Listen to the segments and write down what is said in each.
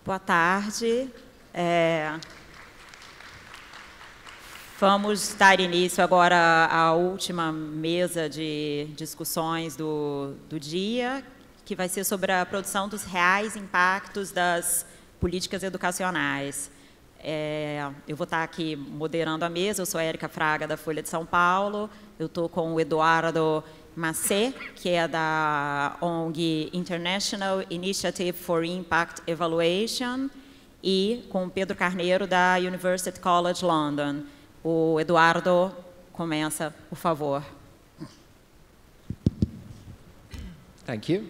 Boa tarde. Vamos dar início agora à última mesa de discussões do dia, que vai ser sobre a produção dos reais impactos das políticas educacionais. Eu vou estar aqui moderando a mesa, eu sou a Érica Fraga, da Folha de São Paulo, eu estou com o Eduardo Macé, que é da ONG International Initiative for Impact Evaluation, e com o Pedro Carneiro, da University College London. O Eduardo começa, por favor. Thank you.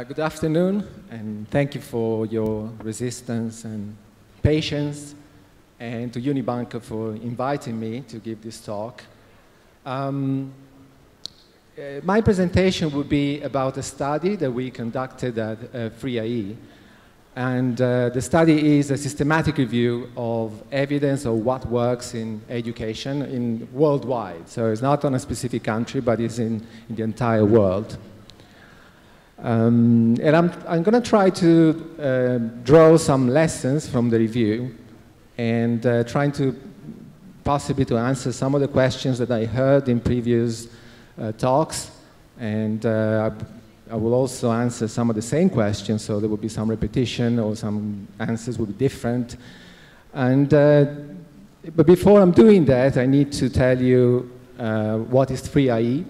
Good afternoon, and thank you for your resistance and patience, and to Unibanca for inviting me to give this talk. My presentation will be about a study that we conducted at FREE-IE, and the study is a systematic review of evidence of what works in education worldwide. So it's not on a specific country, but it's in the entire world. And I'm going to try to draw some lessons from the review and trying to possibly to answer some of the questions that I heard in previous talks, and I will also answer some of the same questions, so there will be some repetition or some answers will be different. And but before I'm doing that, I need to tell you what is FREE-IE.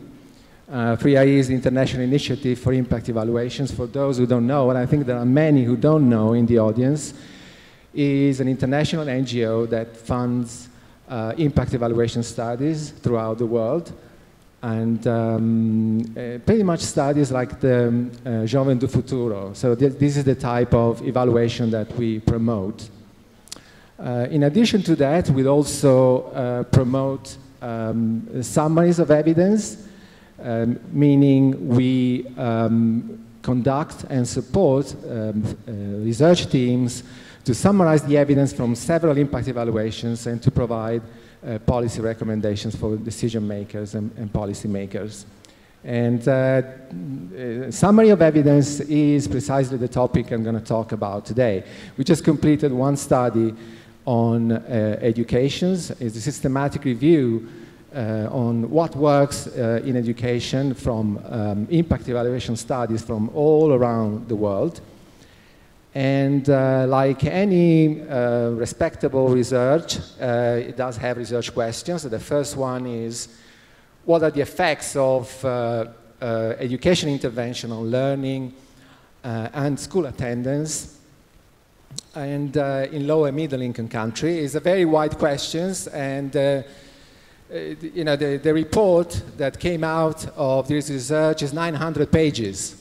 FREE-IE is the International Initiative for Impact Evaluations. For those who don't know, and I think there are many who don't know in the audience, is an international NGO that funds impact evaluation studies throughout the world, and pretty much studies like the Jovem do Futuro. So this is the type of evaluation that we promote. In addition to that, we'll also promote summaries of evidence, meaning we conduct and support research teams to summarize the evidence from several impact evaluations and to provide policy recommendations for decision makers and policy makers. And summary of evidence is precisely the topic I'm going to talk about today. We just completed one study on education. It's a systematic review on what works in education from impact evaluation studies from all around the world. And like any respectable research, it does have research questions. So the first one is, what are the effects of education intervention on learning and school attendance? And in low and middle income countries, it's a very wide question, and you know, the report that came out of this research is 900 pages.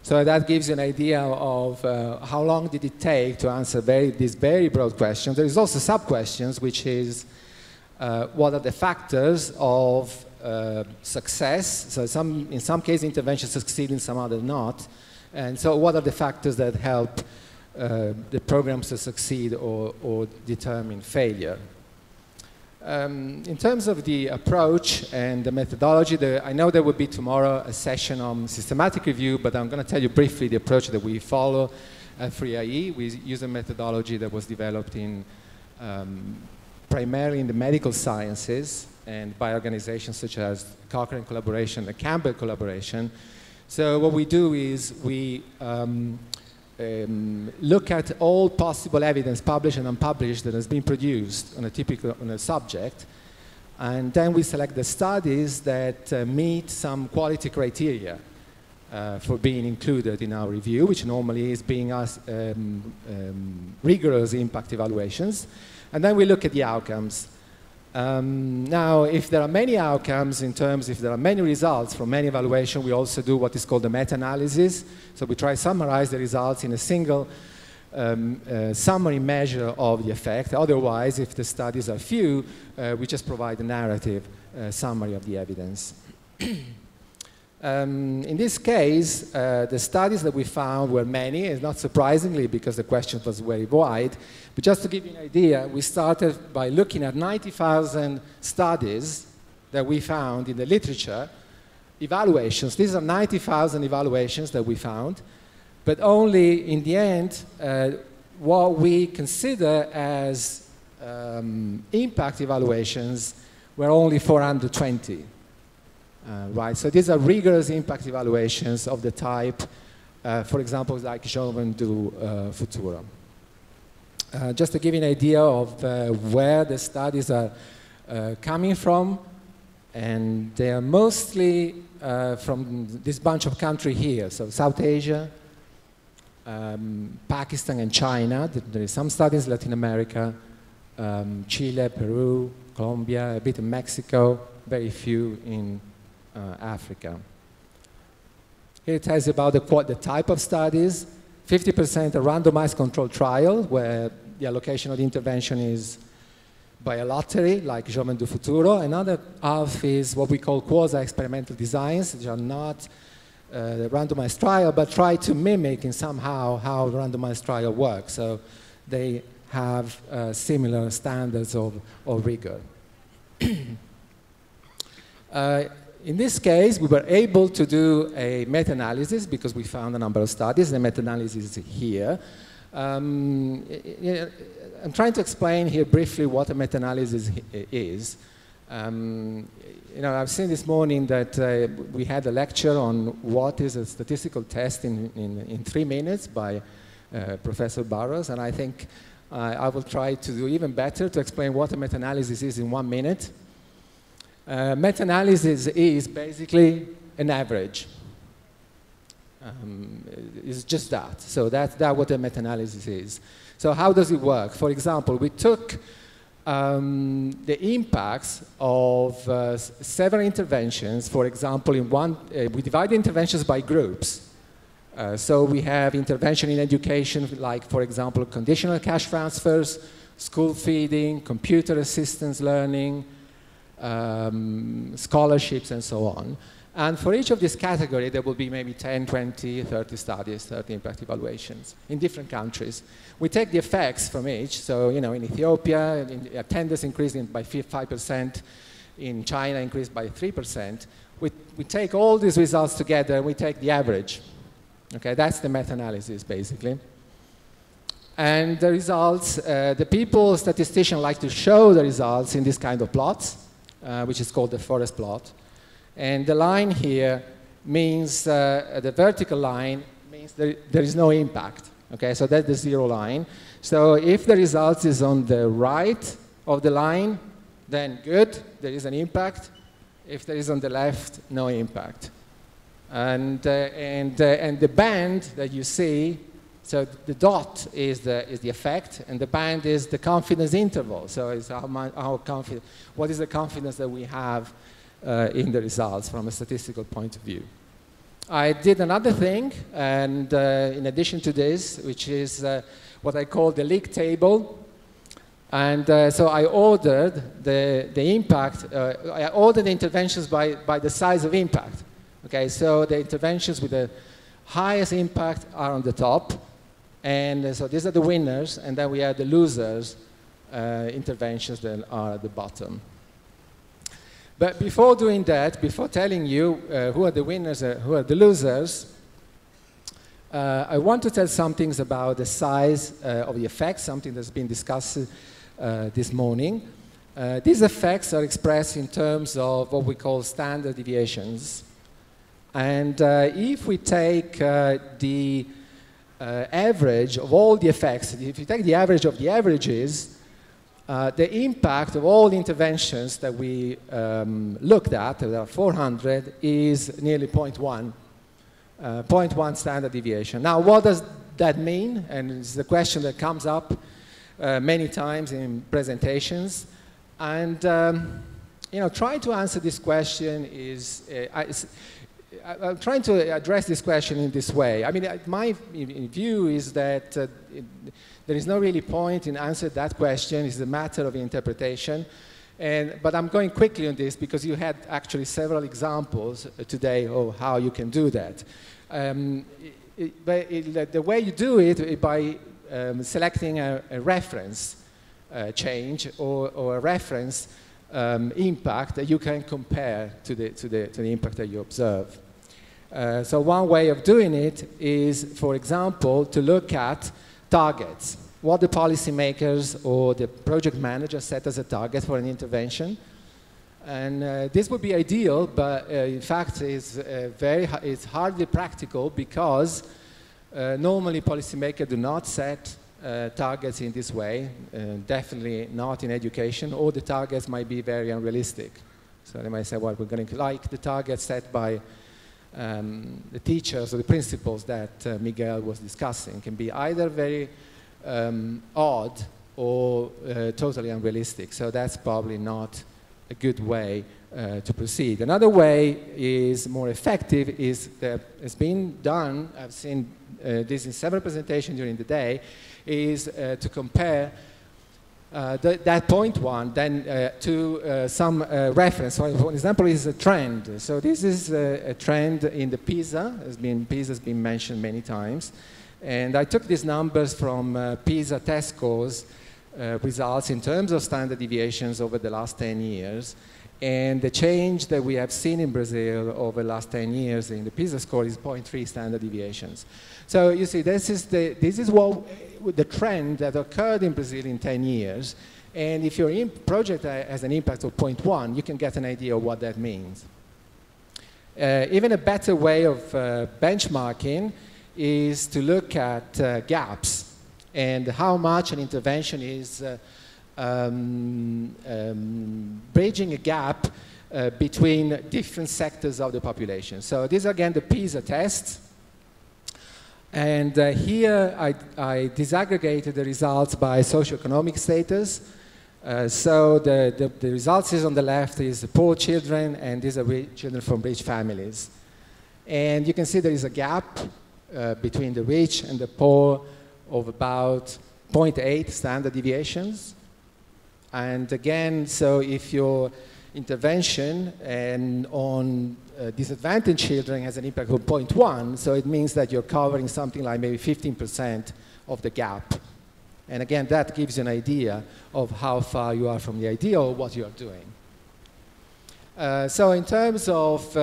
So that gives you an idea of how long did it take to answer these very broad questions. There is also sub-questions, which is what are the factors of success? So in some cases, interventions succeed, in some others not. And so what are the factors that help the programs to succeed or determine failure? In terms of the approach and the methodology, I know there will be tomorrow a session on systematic review, but I'm going to tell you briefly the approach that we follow at FREE-IE. We use a methodology that was developed primarily in the medical sciences and by organizations such as Cochrane Collaboration and Campbell Collaboration. So what we do is we look at all possible evidence, published and unpublished, that has been produced on a subject, and then we select the studies that meet some quality criteria for being included in our review, which normally is being rigorous impact evaluations, and then we look at the outcomes. Now, if there are many outcomes if there are many results from many evaluation, we also do what is called a meta-analysis. So we try to summarize the results in a single summary measure of the effect. Otherwise, if the studies are few, we just provide a narrative summary of the evidence. In this case, the studies that we found were many, and not surprisingly because the question was very wide. But just to give you an idea, we started by looking at 90,000 studies that we found in the literature, evaluations. These are 90,000 evaluations that we found. but only in the end, what we consider as impact evaluations were only 420. Right, so these are rigorous impact evaluations of the type, for example, like Jovem do Futuro. Just to give you an idea of where the studies are coming from, and they are mostly from this bunch of countries here, so South Asia, Pakistan and China. There is some studies in Latin America, Chile, Peru, Colombia, a bit in Mexico, very few in Africa. Here it tells you about the type of studies. 50% a randomized controlled trial, where the allocation of the intervention is by a lottery, like Jovem do Futuro. Another half is what we call quasi-experimental designs, which are not the randomized trial, but try to mimic in somehow how the randomized trial works. So they have similar standards of rigor. In this case, we were able to do a meta-analysis because we found a number of studies. The meta-analysis is here. I'm trying to explain here briefly what a meta-analysis is. You know, I've seen this morning that we had a lecture on what is a statistical test in 3 minutes by Professor Burrows, and I think I will try to do even better to explain what a meta-analysis is in 1 minute. Meta-analysis is basically an average. It's just that. So that's what a meta-analysis is. So how does it work? For example, we took the impacts of several interventions. For example, we divide interventions by groups. So we have intervention in education, like, for example, conditional cash transfers, school feeding, computer assistance learning, scholarships, and so on. And for each of these categories, there will be maybe 10, 20, 30 studies, 30 impact evaluations in different countries. We take the effects from each. So, you know, in Ethiopia, attendance increased by 5%. In China, increased by 3%. We take all these results together, and we take the average. Okay, that's the meta-analysis, basically. And the results, the statisticians like to show the results in this kind of plots, which is called the forest plot. And the line here means, the vertical line means there is no impact. Okay, so that's the 0 line. So if the result is on the right of the line, then good, there is an impact. If there is on the left, no impact. And the band that you see, so the dot is the effect, and the band is the confidence interval. So it's what is the confidence that we have in the results from a statistical point of view. I did another thing, and in addition to this, which is what I call the league table. And so I ordered the impact, I ordered the interventions by the size of impact. Okay, so the interventions with the highest impact are on the top. And so these are the winners, and then we have the losers interventions that are at the bottom. But before doing that, before telling you who are the winners, who are the losers, I want to tell some things about the size of the effects, something that's been discussed this morning. These effects are expressed in terms of what we call standard deviations. And if we take the average of all the effects, if you take the average of the averages, the impact of all the interventions that we looked at, there are 400, is nearly 0.1, 0.1 standard deviation. Now, what does that mean? And it's the question that comes up many times in presentations. And, you know, trying to answer this question is, I'm trying to address this question in this way. I mean, my view is that there is no really point in answering that question. It's a matter of interpretation. But I'm going quickly on this because you had actually several examples today of how you can do that. The way you do it is by selecting a reference change or a reference impact that you can compare to the impact that you observe. So one way of doing it is, for example, to look at targets. What the policymakers or the project manager set as a target for an intervention. And this would be ideal, but in fact it's hardly practical because normally policymakers do not set targets in this way, definitely not in education, or the targets might be very unrealistic. So they might say, well, we're going to like the targets set by the teachers or the principals that Miguel was discussing. Can be either very odd or totally unrealistic. So that's probably not a good way to proceed. Another way is more effective, is that it's been done, I've seen this in several presentations during the day, is to compare that point one then to some reference. So for example, is a trend. So this is a trend in the PISA. PISA has been mentioned many times. And I took these numbers from PISA test scores results in terms of standard deviations over the last 10 years. And the change that we have seen in Brazil over the last 10 years in the PISA score is 0.3 standard deviations. So you see, this is what the trend that occurred in Brazil in 10 years. And if your project has an impact of 0.1, you can get an idea of what that means. Even a better way of benchmarking is to look at gaps and how much an intervention is bridging a gap between different sectors of the population. So these are again the PISA tests. And here I disaggregated the results by socioeconomic status. So the results is on the left is poor children, and these are children from rich families. And you can see there is a gap between the rich and the poor of about 0.8 standard deviations. And again, so if your intervention and on disadvantaged children has an impact of 0.1, so it means that you're covering something like maybe 15% of the gap. And again, that gives you an idea of how far you are from the idea of what you are doing. So in terms of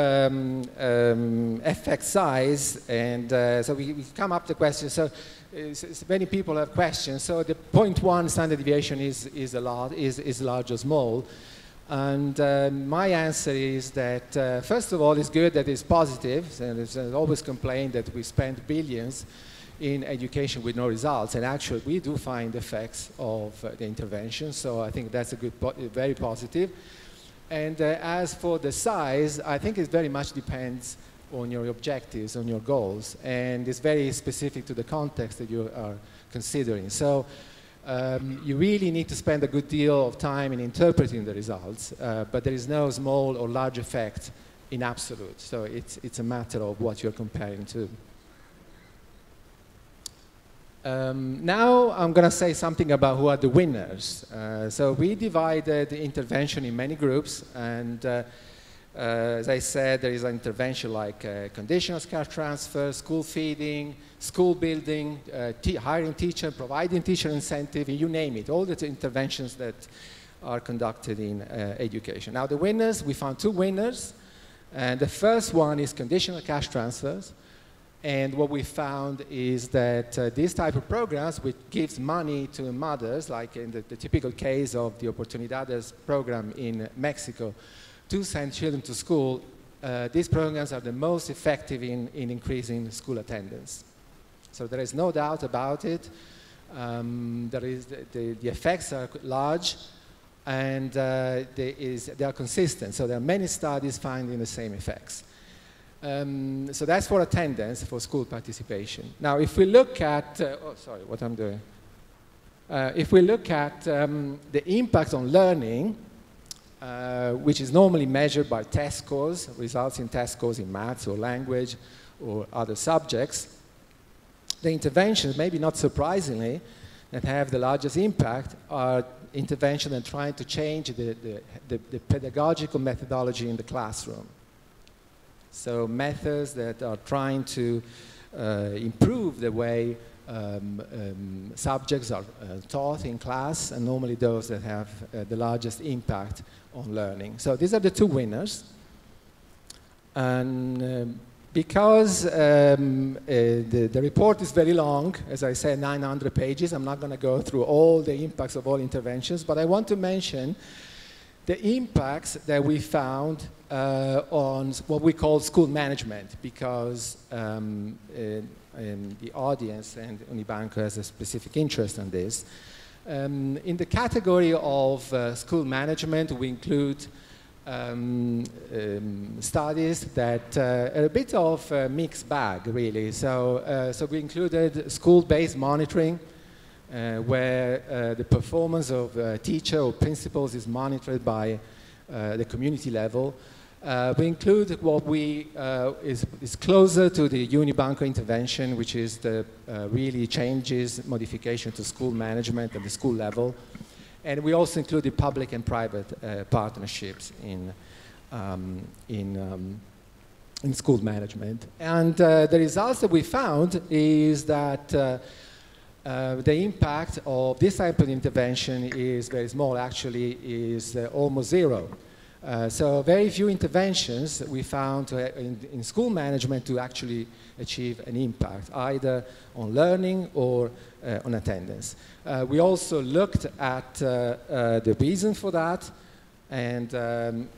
effect size, and so we come up to the question, so many people have questions. So the 0.1 standard deviation is large or small. And my answer is that, first of all, it's good that it's positive. And there's always complained that we spend billions in education with no results. And actually, we do find effects of the intervention. So I think that's a good, very positive. And as for the size, I think it very much depends on your objectives, on your goals. And it's very specific to the context that you are considering. So you really need to spend a good deal of time in interpreting the results, but there is no small or large effect in absolute. So it's a matter of what you're comparing to. Now I'm going to say something about who are the winners. So we divided the intervention in many groups, and as I said, there is an intervention like conditional cash transfer, school feeding, school building, hiring teacher, providing teacher incentive, you name it, all the interventions that are conducted in education. Now the winners, we found two winners, and the first one is conditional cash transfers. And what we found is that these type of programs, which gives money to mothers, like in the typical case of the Oportunidades program in Mexico, to send children to school, these programs are the most effective in increasing school attendance. So there is no doubt about it. The effects are large, and they are consistent. So there are many studies finding the same effects. So that's for attendance, for school participation. Now, if we look at, if we look at the impact on learning, which is normally measured by test scores, results in test scores in maths or language or other subjects, the interventions, maybe not surprisingly, that have the largest impact are interventions that trying to change the pedagogical methodology in the classroom. So methods that are trying to improve the way subjects are taught in class, and normally those that have the largest impact on learning. So these are the two winners. And Because the report is very long, as I said, 900 pages, I'm not going to go through all the impacts of all interventions, but I want to mention the impacts that we found on what we call school management, because the audience and Unibanco has a specific interest in this. In the category of school management, we include studies that are a bit of a mixed bag, really. So we included school-based monitoring, where the performance of a teacher or principals is monitored by the community level. We include what is closer to the Unibanco intervention, which is the really changes, modification to school management at the school level. And we also included public and private partnerships in school management. And the results that we found is that the impact of this type of intervention is very small, actually is almost zero. So very few interventions we found in school management to actually achieve an impact, either on learning or on attendance. We also looked at the reason for that, and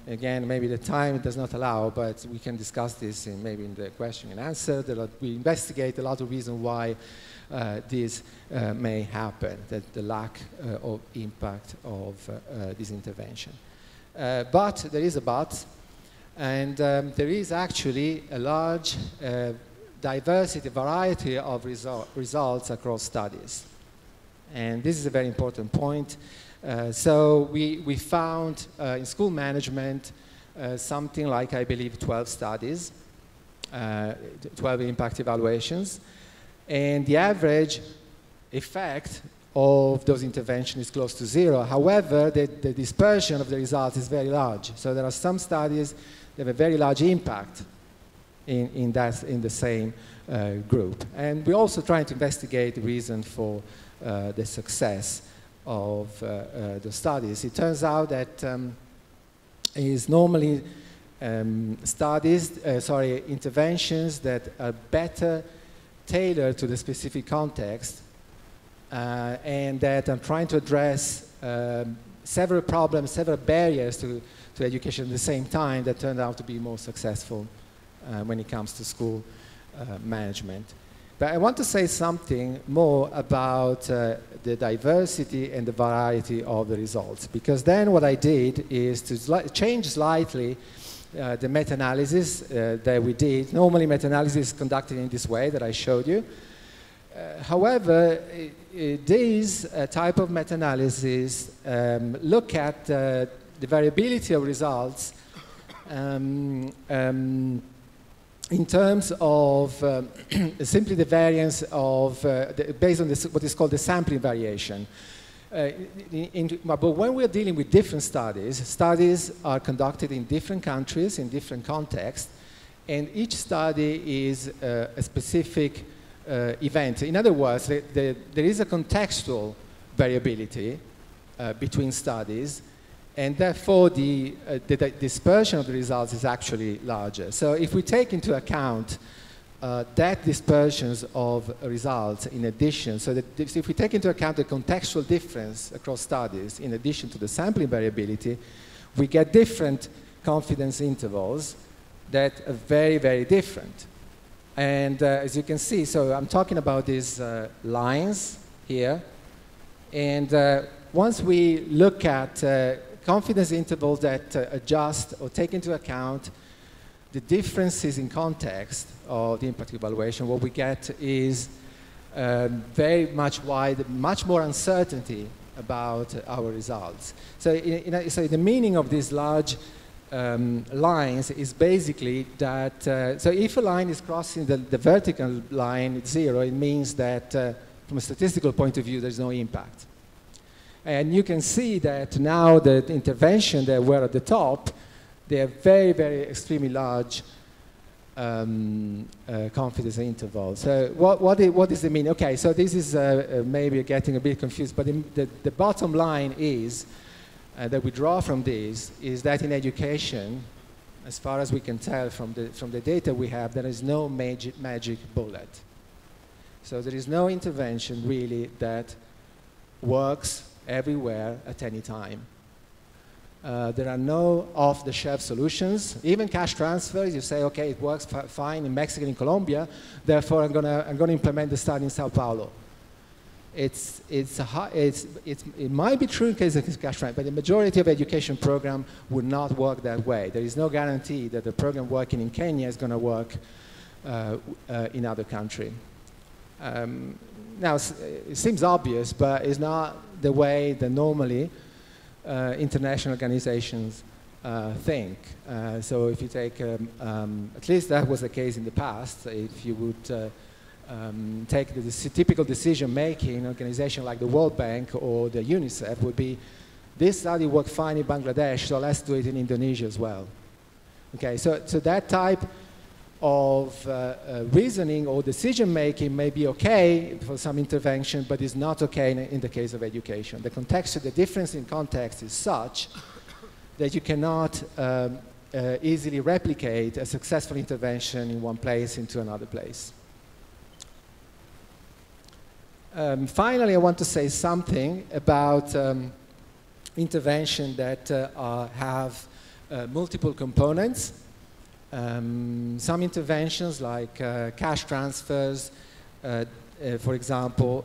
again, maybe the time does not allow, but we can discuss this maybe in the question and answer. We investigate a lot of reasons why this may happen, the lack of impact of this intervention. But there is a but, and there is actually a large diversity, variety of results across studies. And this is a very important point. So we found in school management something like, I believe, 12 studies, 12 impact evaluations, and the average effect of those interventions is close to zero. However, the dispersion of the results is very large. So there are some studies that have a very large impact in the same group. And we're also trying to investigate the reason for the success of the studies. It turns out that is normally interventions that are better tailored to the specific context, and that I'm trying to address several problems, several barriers to education at the same time that turned out to be more successful when it comes to school management. But I want to say something more about the diversity and the variety of the results, because then what I did is to change slightly the meta-analysis that we did. Normally meta-analysis is conducted in this way that I showed you. However, these type of meta-analysis look at the variability of results in terms of simply the variance of, based on this, what is called the sampling variation. But when we're dealing with different studies, studies are conducted in different countries, in different contexts, and each study is a specific event. In other words, there is a contextual variability between studies, and therefore the dispersion of the results is actually larger. So if we take into account that dispersions of results in addition, so that if we take into account the contextual difference across studies in addition to the sampling variability, we get different confidence intervals that are very, very different. And as you can see, so I'm talking about these lines here. And once we look at confidence intervals that adjust or take into account the differences in context of the impact evaluation, what we get is very much wide, much more uncertainty about our results. So, so the meaning of these large lines is basically that, so if a line is crossing the vertical line at 0, it means that from a statistical point of view, there's no impact. And you can see that now the intervention that were at the top, they are very, very extremely large confidence intervals. So what does it mean? Okay, so this is maybe getting a bit confused, but the bottom line is that we draw from this is that in education, as far as we can tell from the data we have, there is no magic bullet. So there is no intervention really that works everywhere at any time. There are no off-the-shelf solutions. Even cash transfers, you say, okay, it works fine in Mexico and in Colombia, therefore I'm gonna implement the study in Sao Paulo. It might be true in case of cash transfer, but the majority of education programs would not work that way. There is no guarantee that the program working in Kenya is going to work in other country. Now, it seems obvious, but it's not the way that normally international organizations think. So if you take, at least that was the case in the past, if you would take the typical decision-making organization like the World Bank or the UNICEF would be, this study worked fine in Bangladesh, so let's do it in Indonesia as well. Okay, so that type of reasoning or decision-making may be okay for some intervention, but is not okay in the case of education. The difference in context is such that you cannot easily replicate a successful intervention in one place into another place. Finally, I want to say something about intervention that have multiple components. Some interventions like cash transfers, for example,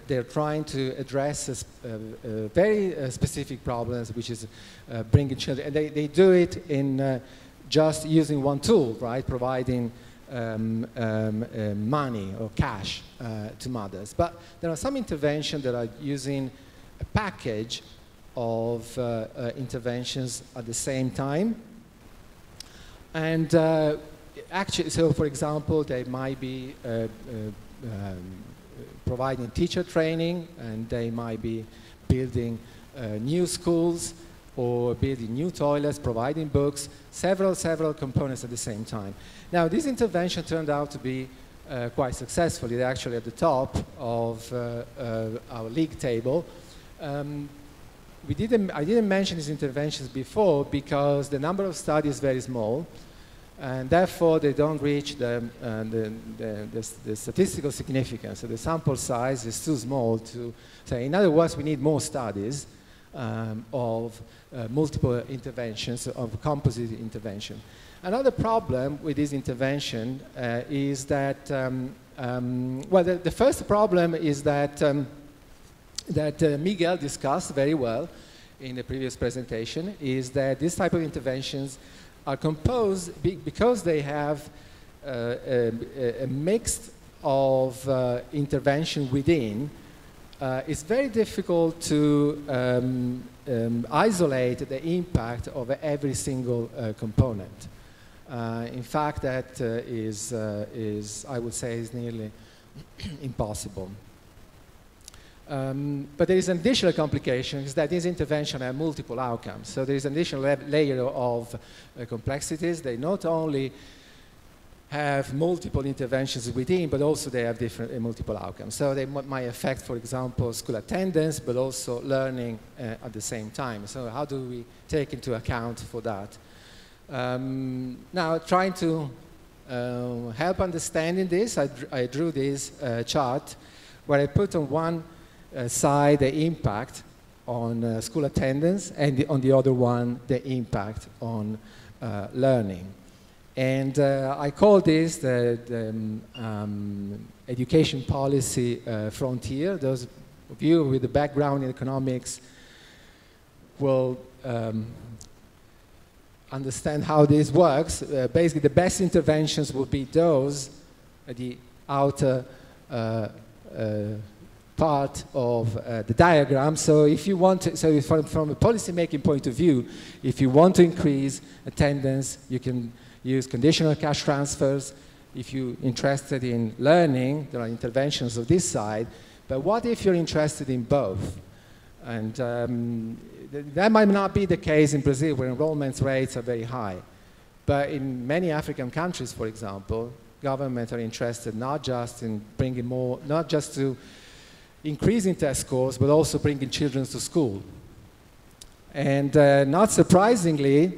they're trying to address very specific problems, which is bringing children, and they do it in just using one tool, right, providing money or cash to mothers. But there are some interventions that are using a package of interventions at the same time. And actually, so for example, they might be providing teacher training, and they might be building new schools or building new toilets, providing books, several components at the same time. Now, this intervention turned out to be quite successful. It's actually at the top of our league table. I didn't mention these interventions before because the number of studies is very small, and therefore they don't reach the statistical significance. So the sample size is too small to say. In other words, we need more studies of multiple interventions, of composite intervention. Another problem with this intervention is that, well, the first problem is that Miguel discussed very well in the previous presentation, is that this type of interventions are composed because they have a mix of intervention within. It's very difficult to isolate the impact of every single component. In fact, that is, I would say, is nearly impossible. But there is an additional complication, is that these interventions have multiple outcomes. So there is an additional layer of complexities. They not only have multiple interventions within, but also they have different multiple outcomes. So they might affect, for example, school attendance, but also learning at the same time. So how do we take into account for that? Now, trying to help understanding this, I drew this chart where I put on one side the impact on school attendance, and on the other one the impact on learning. And I call this the education policy frontier. Those of you with a background in economics will understand how this works. Basically, the best interventions will be those at the outer part of the diagram. So if you want to, so from a policy-making point of view, if you want to increase attendance, you can use conditional cash transfers. If you're interested in learning, there are interventions of this side. But what if you're interested in both? And that might not be the case in Brazil, where enrollment rates are very high. But in many African countries, for example, governments are interested not just in bringing more, not just to increasing test scores, but also bringing children to school. And not surprisingly,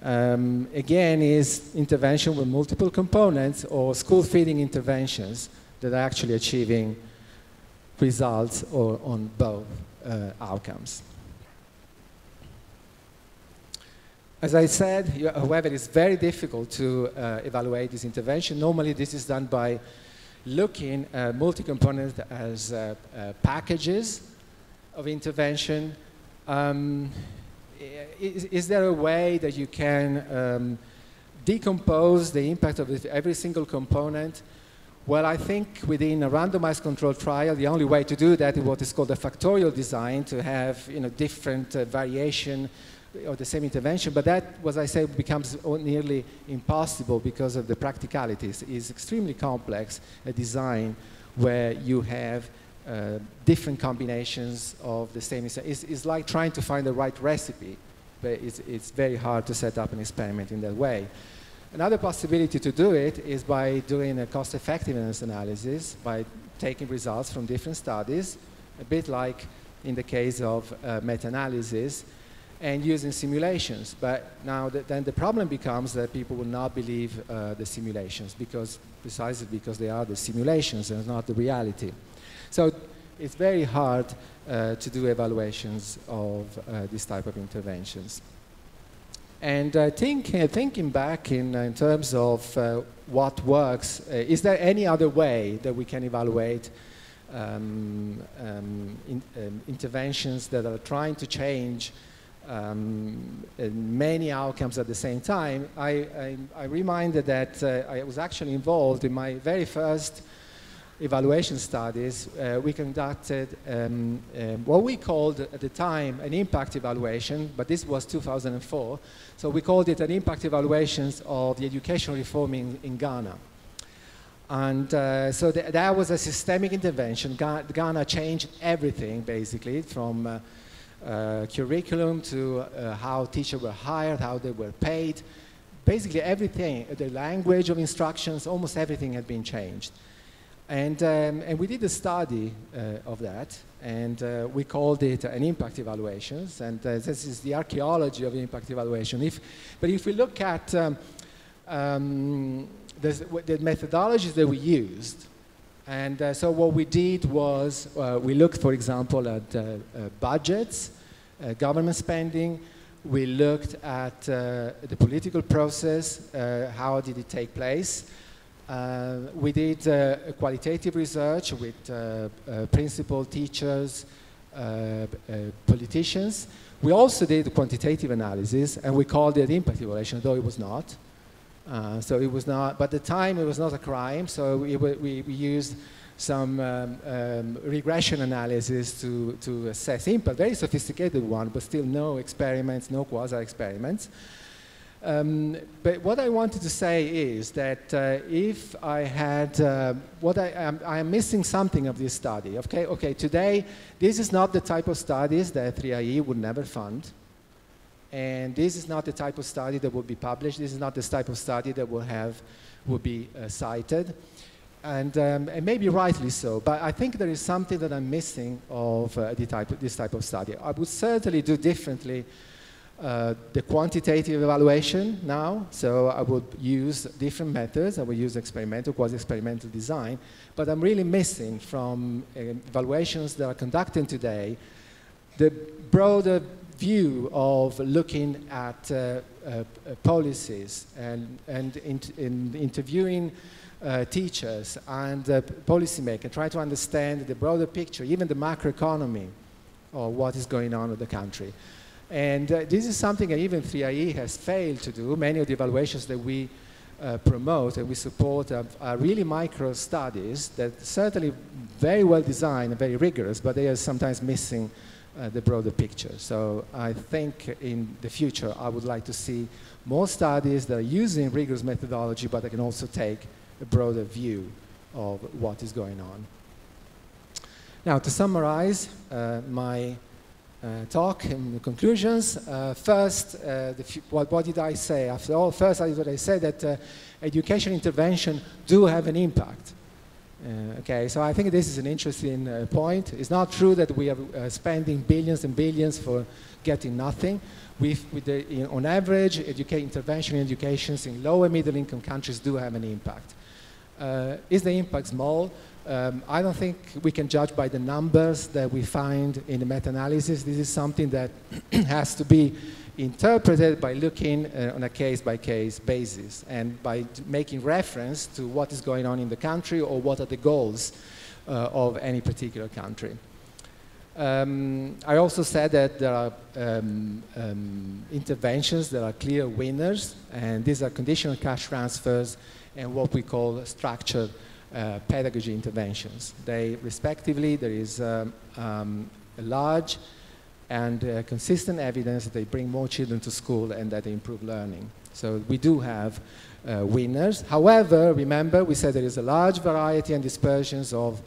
again, is intervention with multiple components or school feeding interventions that are actually achieving results or on both outcomes. As I said, however, it's very difficult to evaluate this intervention. Normally, this is done by looking at multi-component as packages of intervention. Is there a way that you can decompose the impact of every single component? Well, I think within a randomized controlled trial, the only way to do that is what is called a factorial design, to have different variation of the same intervention. But that, as I say, becomes nearly impossible because of the practicalities. It's extremely complex, a design where you have different combinations of the same. It's like trying to find the right recipe, but it's very hard to set up an experiment in that way. Another possibility to do it is by doing a cost-effectiveness analysis, by taking results from different studies, a bit like in the case of meta-analysis, and using simulations. But now then the problem becomes that people will not believe the simulations, precisely because they are the simulations and not the reality. So it's very hard to do evaluations of this type of interventions. And thinking back in terms of what works, is there any other way that we can evaluate interventions that are trying to change many outcomes at the same time? I reminded that I was actually involved in my very first evaluation studies. We conducted what we called at the time an impact evaluation, but this was 2004. So we called it an impact evaluation of the education reform in Ghana. And so that was a systemic intervention. Ghana changed everything, basically, from curriculum to how teachers were hired, how they were paid. Basically everything, the language of instructions, almost everything had been changed. And we did a study of that, and we called it an impact evaluations, and this is the archaeology of impact evaluation. But if we look at the methodologies that we used, and so what we did was we looked, for example, at budgets, government spending. We looked at the political process, how did it take place. We did qualitative research with principal teachers, politicians. We also did quantitative analysis, and we called it impact evaluation, though it was not. So it was not, but at the time it was not a crime, so we used some regression analysis to assess impact, very sophisticated one, but still no experiments, no quasi-experiments. But what I wanted to say is that if I had, I am missing something of this study. Okay, today, this is not the type of studies that 3IE would never fund. And this is not the type of study that will be published. This is not the type of study that will be cited. And maybe rightly so, but I think there is something that I'm missing of this type of study. I would certainly do differently the quantitative evaluation now, so I would use different methods. I would use experimental, quasi-experimental design, but I'm really missing from evaluations that are conducted today the broader view of looking at policies and interviewing teachers and policymakers, try to understand the broader picture, even the macroeconomy of what is going on in the country. And this is something that even 3IE has failed to do. Many of the evaluations that we promote and we support are really micro studies that certainly very well designed and very rigorous, but they are sometimes missing the broader picture. So I think in the future I would like to see more studies that are using rigorous methodology, but that can also take a broader view of what is going on. Now, to summarize my talk and the conclusions, first, what did I say? After all, first I said that education intervention do have an impact. Okay, so I think this is an interesting point. It's not true that we are spending billions and billions for getting nothing. On average, intervention in educations in low and middle income countries do have an impact. Is the impact small? I don't think we can judge by the numbers that we find in the meta-analysis. This is something that has to be interpreted by looking on a case-by-case basis and by making reference to what is going on in the country or what are the goals of any particular country. I also said that there are interventions that are clear winners, and these are conditional cash transfers and what we call structured pedagogy interventions. They respectively, there is a large and consistent evidence that they bring more children to school and that they improve learning. So we do have winners. However, remember, we said there is a large variety and dispersions of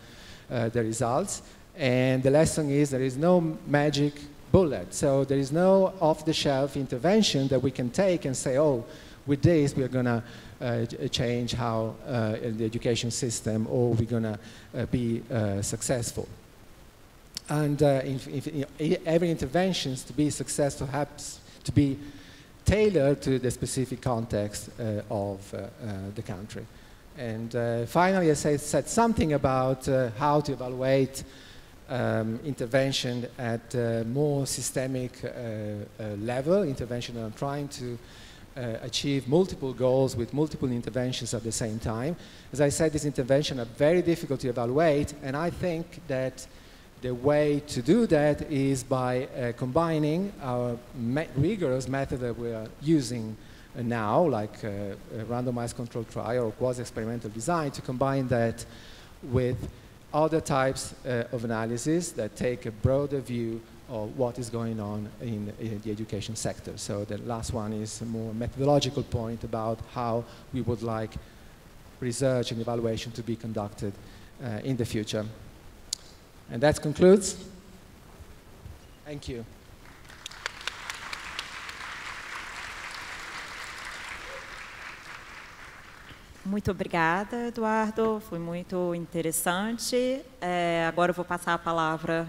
the results. And the lesson is there is no magic bullet. So there is no off-the-shelf intervention that we can take and say, oh, with this we're going to change how the education system, or we're going to be successful. And every intervention to be successful has to be tailored to the specific context of the country. And finally, I said something about how to evaluate intervention at a more systemic level, intervention that are trying to achieve multiple goals with multiple interventions at the same time. As I said, these interventions are very difficult to evaluate, and I think that the way to do that is by combining our rigorous method that we are using now, like a randomized controlled trial or quasi-experimental design, to combine that with other types of analysis that take a broader view of what is going on in the education sector. So the last one is a more methodological point about how we would like research and evaluation to be conducted in the future. And that concludes. Thank you. Muito obrigada, Eduardo. Foi muito interessante. Agora eu vou passar a palavra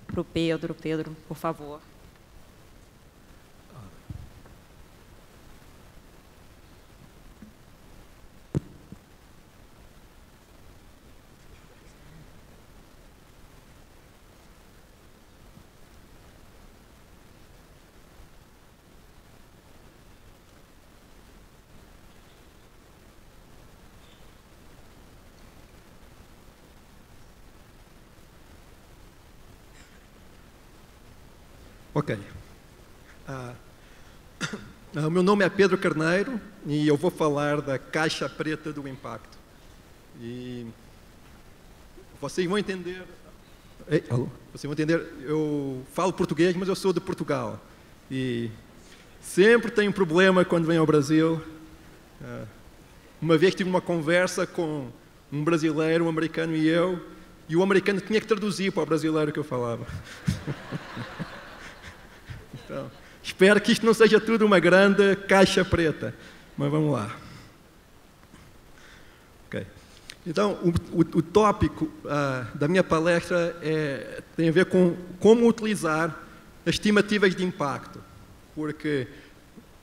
para o Pedro. Pedro, por favor. Ok. O meu nome é Pedro Carneiro e eu vou falar da caixa preta do impacto. E vocês vão entender... Alô? Vocês vão entender, eu falo português, mas eu sou de Portugal. E sempre tenho problema quando venho ao Brasil. Uma vez tive uma conversa com um brasileiro, um americano e o americano tinha que traduzir para o brasileiro o que eu falava. Então, espero que isto não seja tudo uma grande caixa preta, mas vamos lá. Okay. Então, o tópico da minha palestra tem a ver com como utilizar as estimativas de impacto, porque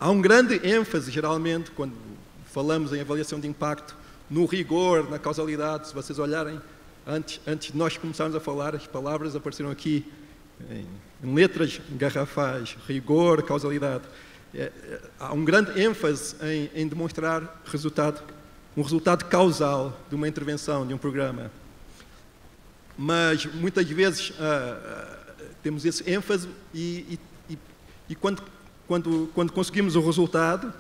há um grande ênfase, geralmente, quando falamos em avaliação de impacto, no rigor, na causalidade. Se vocês olharem, antes de nós começarmos a falar, as palavras apareceram aqui em letras garrafais: rigor, causalidade. Há um grande ênfase em demonstrar um resultado causal de uma intervenção, de um programa. Mas muitas vezes temos esse ênfase e quando conseguimos o resultado,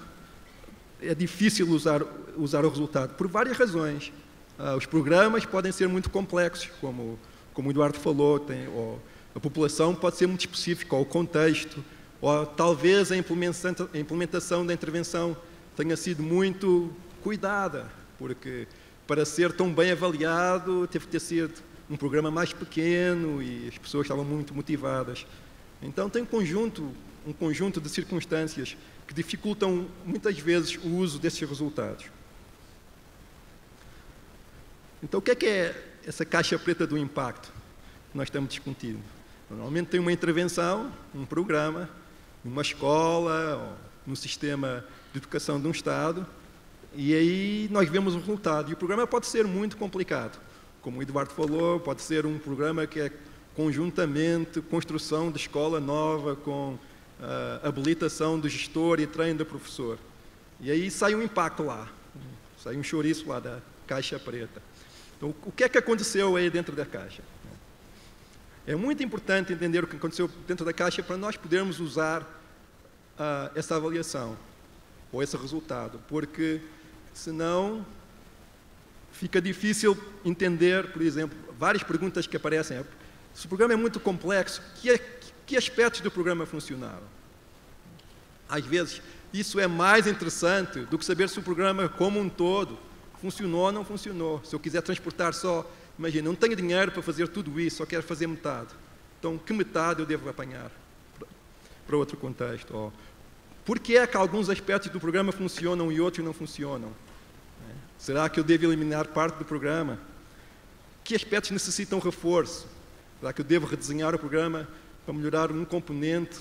é difícil usar o resultado por várias razões. Os programas podem ser muito complexos, como o Eduardo falou, a população pode ser muito específica, ou o contexto, ou talvez a implementação da intervenção tenha sido muito cuidada, porque para ser tão bem avaliado teve que ter sido um programa mais pequeno e as pessoas estavam muito motivadas. Então tem um conjunto de circunstâncias que dificultam muitas vezes o uso desses resultados. Então, o que é essa caixa preta do impacto que nós estamos discutindo? Normalmente tem uma intervenção, um programa, numa escola, ou no sistema de educação de um Estado, e aí nós vemos o resultado. E o programa pode ser muito complicado. Como o Eduardo falou, pode ser um programa que é conjuntamente construção de escola nova, com habilitação do gestor e treino do professor. E aí sai um impacto lá, sai um chouriço lá da caixa preta. Então, o que é que aconteceu aí dentro da caixa? É muito importante entender o que aconteceu dentro da caixa para nós podermos usar essa avaliação, ou esse resultado, porque senão fica difícil entender, por exemplo, várias perguntas que aparecem. Se o programa é muito complexo, que aspectos do programa funcionaram? Às vezes, isso é mais interessante do que saber se o programa como um todo funcionou ou não funcionou. Se eu quiser transportar só, imagina, não tenho dinheiro para fazer tudo isso, só quero fazer metade. Então, que metade eu devo apanhar para outro contexto? Ou, por que é que alguns aspectos do programa funcionam e outros não funcionam? Será que eu devo eliminar parte do programa? Que aspectos necessitam reforço? Será que eu devo redesenhar o programa para melhorar um componente?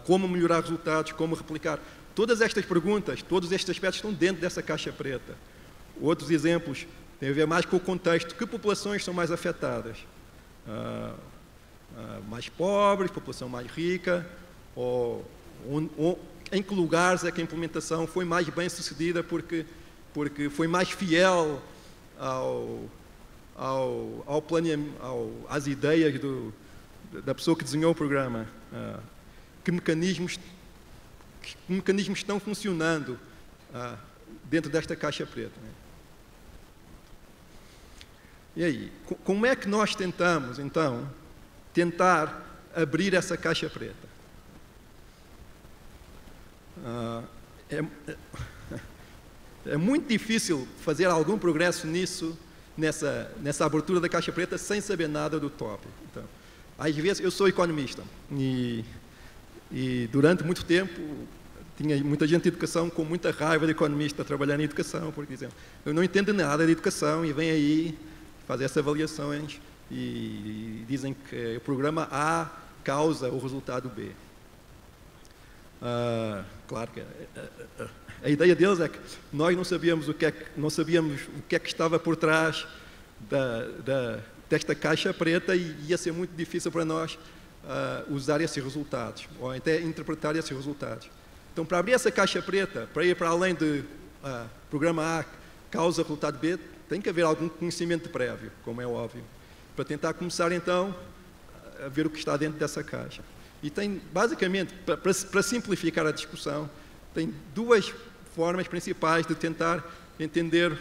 Como melhorar resultados? Como replicar? Todas estas perguntas, todos estes aspectos estão dentro dessa caixa preta. Outros exemplos têm a ver mais com o contexto. Que populações são mais afetadas? Mais pobres, população mais rica? Ou em que lugares é que a implementação foi mais bem sucedida porque foi mais fiel às ideias da pessoa que desenhou o programa? Que mecanismos estão funcionando dentro desta caixa preta? E aí, como é que nós tentamos, então, abrir essa caixa preta? É muito difícil fazer algum progresso nessa abertura da caixa preta sem saber nada do tópico. Então, às vezes, eu sou economista e durante muito tempo tinha muita gente de educação com muita raiva de economista trabalhando em educação, por exemplo. Eu não entendo nada de educação e vem aí fazer essas avaliações e dizem que o programa A causa o resultado B. Claro que a ideia deles é que nós não sabíamos o que é que estava por trás desta caixa preta e ia ser muito difícil para nós usar esses resultados, ou até interpretar esses resultados. Então, para abrir essa caixa preta, para ir para além de programa A causa resultado B, tem que haver algum conhecimento prévio, como é óbvio, para tentar começar, então, a ver o que está dentro dessa caixa. E tem, basicamente, para simplificar a discussão, tem duas formas principais de tentar entender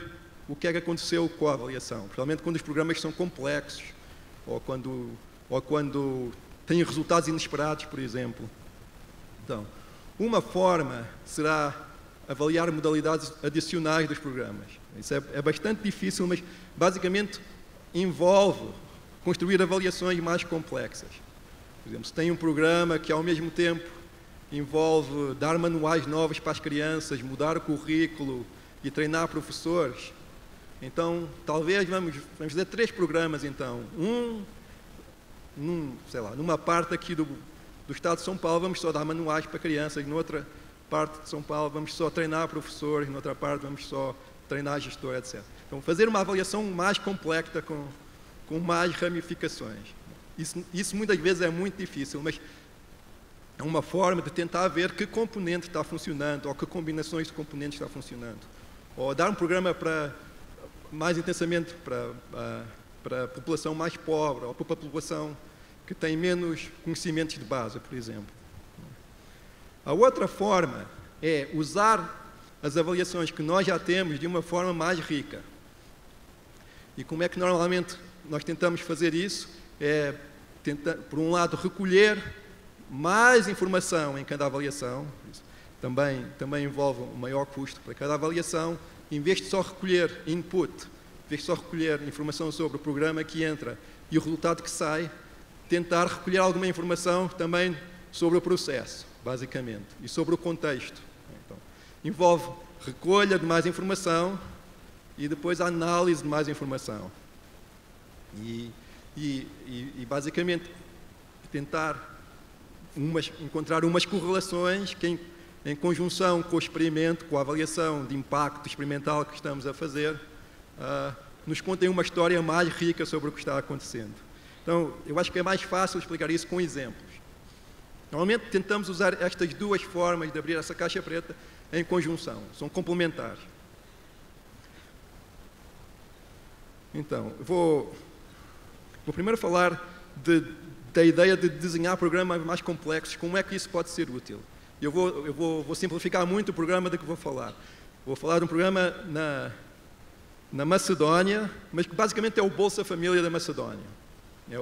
o que é que aconteceu com a avaliação, principalmente quando os programas são complexos, ou quando têm resultados inesperados, por exemplo. Então, uma forma será avaliar modalidades adicionais dos programas. Isso é bastante difícil, mas basicamente envolve construir avaliações mais complexas. Por exemplo, se tem um programa que ao mesmo tempo envolve dar manuais novos para as crianças, mudar o currículo e treinar professores, então talvez vamos fazer 3 programas então. Numa parte aqui do Estado de São Paulo vamos só dar manuais para crianças, noutra parte de São Paulo vamos só treinar professores, noutra parte vamos só treinar gestor, etc. Então fazer uma avaliação mais complexa com mais ramificações. Isso muitas vezes é muito difícil, mas é uma forma de tentar ver que componente está funcionando ou que combinações de componentes está funcionando. Ou dar um programa mais intensamente para a população mais pobre ou para a população que tem menos conhecimentos de base, por exemplo. A outra forma é usar as avaliações que nós já temos de uma forma mais rica. E como é que normalmente nós tentamos fazer isso? É tentar, por um lado, recolher mais informação em cada avaliação. Isso também envolve um maior custo para cada avaliação. Em vez de só recolher input, em vez de só recolher informação sobre o programa que entra e o resultado que sai, tentar recolher alguma informação também sobre o processo, basicamente, e sobre o contexto. Então, envolve recolha de mais informação, e depois a análise de mais informação. E basicamente tentar encontrar umas correlações que, em conjunção com o experimento, com a avaliação de impacto experimental que estamos a fazer, nos contem uma história mais rica sobre o que está acontecendo. Então, eu acho que é mais fácil explicar isso com exemplos. Normalmente tentamos usar estas duas formas de abrir essa caixa preta em conjunção, são complementares. Então, eu vou primeiro falar da ideia de desenhar programas mais complexos, como é que isso pode ser útil. Eu vou simplificar muito o programa de que vou falar. Vou falar de um programa na Macedónia, mas que basicamente é o Bolsa Família da Macedónia. É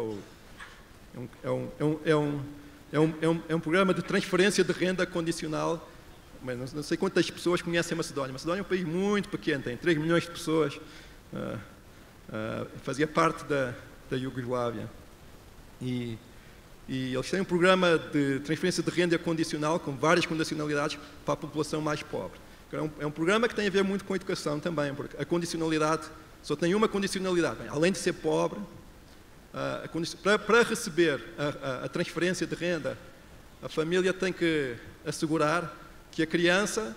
um programa de transferência de renda condicional, mas não sei quantas pessoas conhecem a Macedónia. A Macedónia é um país muito pequeno, tem 3 milhões de pessoas, fazia parte da Iugoslávia. E eles têm um programa de transferência de renda condicional, com várias condicionalidades para a população mais pobre. É um programa que tem a ver muito com a educação também, porque a condicionalidade só tem uma condicionalidade. Bem, além de ser pobre, para receber a transferência de renda, a família tem que assegurar que a criança,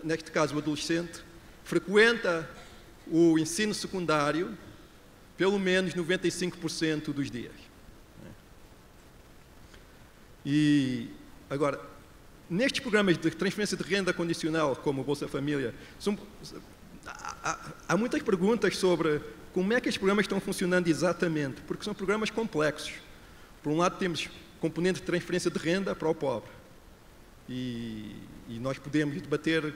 neste caso o adolescente, frequenta o ensino secundário pelo menos 95% dos dias. E, agora, nestes programas de transferência de renda condicional, como o Bolsa Família, há muitas perguntas sobre como é que estes programas estão funcionando exatamente, porque são programas complexos. Por um lado, temos componente de transferência de renda para o pobre. E nós podemos debater,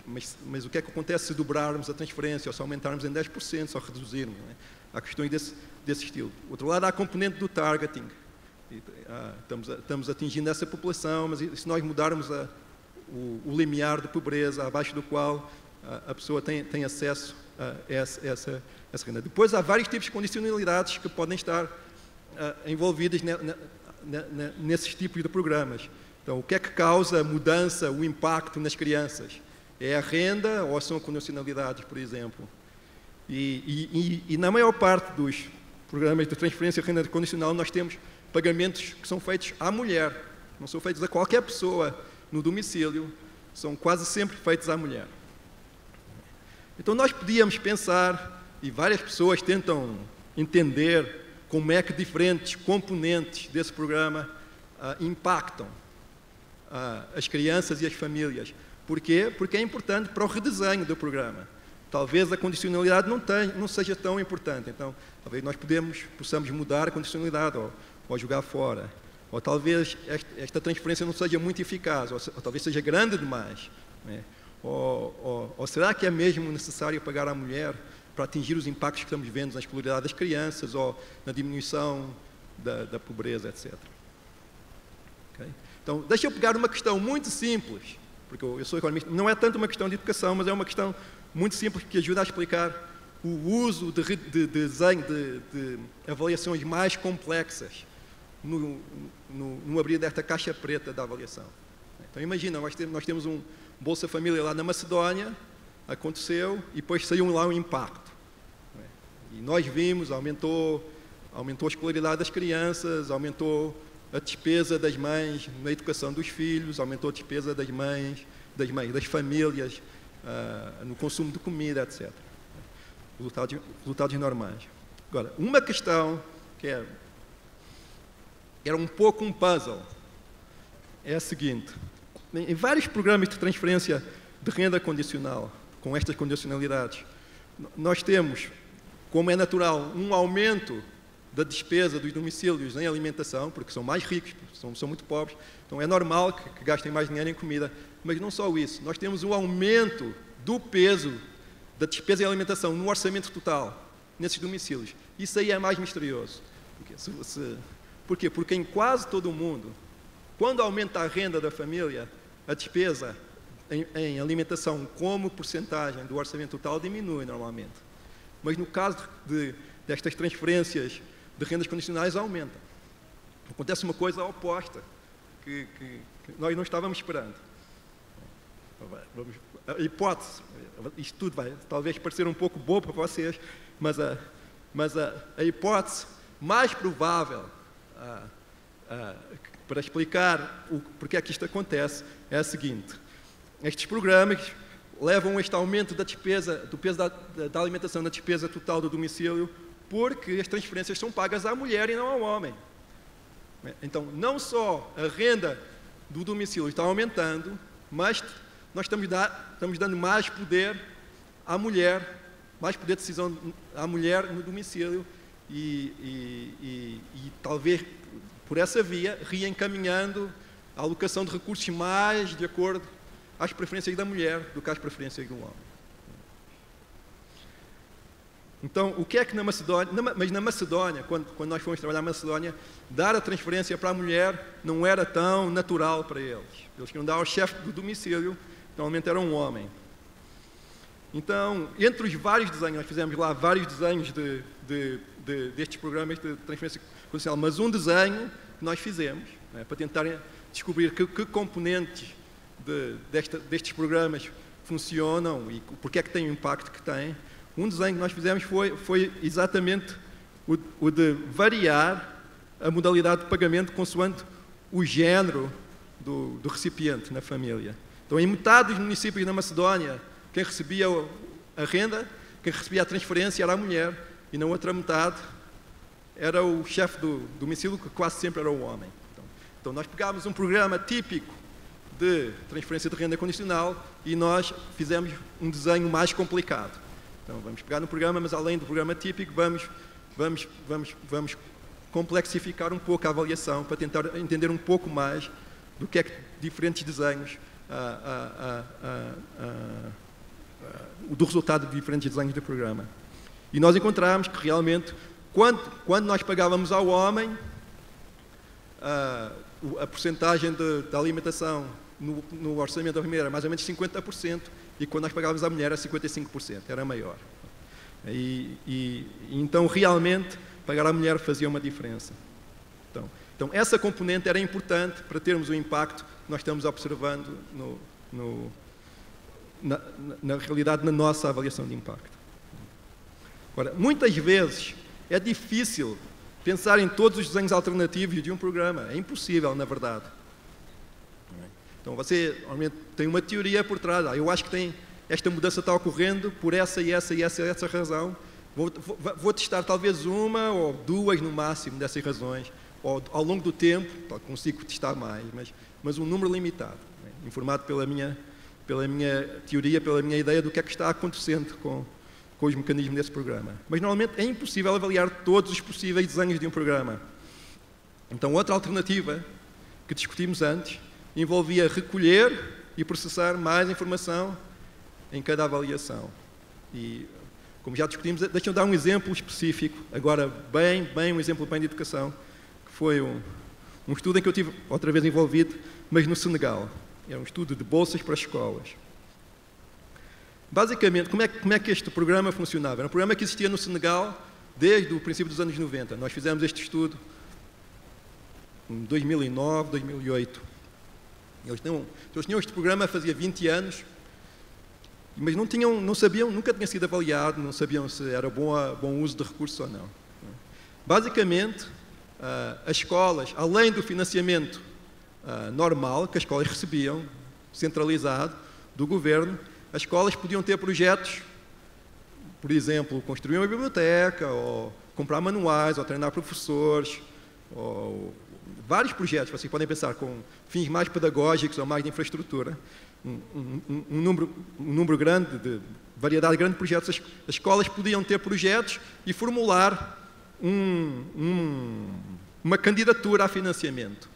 mas o que é que acontece se dobrarmos a transferência, ou se aumentarmos em 10%, ou reduzirmos? Não é? Há questões desse estilo. Por outro lado, há a componente do targeting. Estamos atingindo essa população, mas se nós mudarmos o limiar de pobreza abaixo do qual a pessoa tem acesso a essa renda. Depois há vários tipos de condicionalidades que podem estar envolvidas nesses tipos de programas. Então, o que é que causa a mudança, o impacto nas crianças? É a renda ou são condicionalidades, por exemplo? E na maior parte dos programas de transferência de renda condicional nós temos pagamentos que são feitos à mulher, não são feitos a qualquer pessoa no domicílio, são quase sempre feitos à mulher. Então nós podíamos pensar, e várias pessoas tentam entender como é que diferentes componentes desse programa impactam as crianças e as famílias. Porquê? Porque é importante para o redesenho do programa. Talvez a condicionalidade não seja tão importante, então talvez nós possamos mudar a condicionalidade ou jogar fora. Ou talvez esta transferência não seja muito eficaz, ou talvez seja grande demais. Né? Ou será que é mesmo necessário pagar à mulher para atingir os impactos que estamos vendo na escolaridade das crianças ou na diminuição da pobreza, etc. Okay? Então, deixa eu pegar uma questão muito simples, porque eu sou economista, não é tanto uma questão de educação, mas é uma questão muito simples que ajuda a explicar o uso de desenho, de avaliações mais complexas no abrir desta caixa preta da avaliação. Então imagina, nós temos um Bolsa Família lá na Macedónia, aconteceu, e depois saiu lá um impacto. E nós vimos, aumentou a escolaridade das crianças, aumentou a despesa das mães na educação dos filhos, aumentou a despesa das famílias, no consumo de comida, etc. Resultados normais. Agora, uma questão que era um pouco um puzzle é a seguinte: em vários programas de transferência de renda condicional, com estas condicionalidades, nós temos, como é natural, um aumento da despesa dos domicílios em alimentação, porque são mais ricos, são muito pobres, então é normal que gastem mais dinheiro em comida. Mas não só isso, nós temos um aumento do peso da despesa em alimentação no orçamento total, nesses domicílios. Isso aí é mais misterioso. Por quê? Porque em quase todo o mundo, quando aumenta a renda da família, a despesa em alimentação como porcentagem do orçamento total diminui normalmente. Mas no caso destas transferências de rendas condicionais, aumenta. Acontece uma coisa oposta, que nós não estávamos esperando. a hipótese, isto tudo vai talvez parecer um pouco bobo para vocês, mas a hipótese mais provável para explicar porque é que isto acontece é a seguinte: estes programas levam a este aumento da despesa, do peso da alimentação na despesa total do domicílio, porque as transferências são pagas à mulher e não ao homem. Então, não só a renda do domicílio está aumentando, mas nós estamos dando mais poder à mulher, mais poder de decisão à mulher no domicílio e talvez por essa via reencaminhando a alocação de recursos mais de acordo às preferências da mulher do que às preferências do homem. Então, o que é que na Macedónia... Mas na Macedónia, quando nós fomos trabalhar na Macedónia, dar a transferência para a mulher não era tão natural para eles. Eles queriam dar ao chefe do domicílio, normalmente era um homem. Então, entre os vários desenhos, nós fizemos lá vários desenhos destes programas de transferência condicional, mas um desenho que nós fizemos, para tentar descobrir que componentes destes programas funcionam e porque é que tem o impacto que tem. Um desenho que nós fizemos foi exatamente o de variar a modalidade de pagamento consoante o género do recipiente na família. Então, em metade dos municípios da Macedónia, quem recebia a renda, quem recebia a transferência era a mulher, e na outra metade era o chefe do domicílio, que quase sempre era o homem. Então nós pegámos um programa típico de transferência de renda condicional e nós fizemos um desenho mais complicado. Então vamos pegar no programa, mas além do programa típico, vamos complexificar um pouco a avaliação para tentar entender um pouco mais do que é que diferentes desenhos, do resultado de diferentes desenhos do programa. E nós encontramos que realmente, quando nós pagávamos ao homem, a percentagem da alimentação no orçamento da família era mais ou menos 50%, e quando nós pagávamos à mulher era 55%, era maior. Então, realmente, pagar à mulher fazia uma diferença. Então, essa componente era importante para termos o impacto que nós estamos observando na realidade, na nossa avaliação de impacto. Agora, muitas vezes é difícil pensar em todos os desenhos alternativos de um programa. É impossível, na verdade. Então, você normalmente tem uma teoria por trás. Eu acho que esta mudança está ocorrendo por essa e essa razão. Vou testar talvez uma ou duas no máximo dessas razões. Ou, ao longo do tempo, consigo testar mais, mas um número limitado, informado pela minha teoria, pela minha ideia do que é que está acontecendo com os mecanismos desse programa. Mas, normalmente, é impossível avaliar todos os possíveis desenhos de um programa. Então, outra alternativa que discutimos antes envolvia recolher e processar mais informação em cada avaliação. E, como já discutimos, deixa-me dar um exemplo específico, agora um exemplo bem de educação, que foi um estudo em que eu estive outra vez envolvido, mas no Senegal. Era um estudo de bolsas para escolas. Basicamente, como é que este programa funcionava? Era um programa que existia no Senegal desde o princípio dos anos 90. Nós fizemos este estudo em 2009, 2008. Eles tinham este programa fazia 20 anos, mas não sabiam, nunca tinha sido avaliado, não sabiam se era bom uso de recursos ou não. Basicamente, as escolas, além do financiamento normal que as escolas recebiam, centralizado, do governo, as escolas podiam ter projetos, por exemplo, construir uma biblioteca, ou comprar manuais, ou treinar professores, ou vários projetos, vocês podem pensar, com fins mais pedagógicos ou mais de infraestrutura. Um número grande, variedade grande de projetos. As escolas podiam ter projetos e formular uma candidatura a financiamento.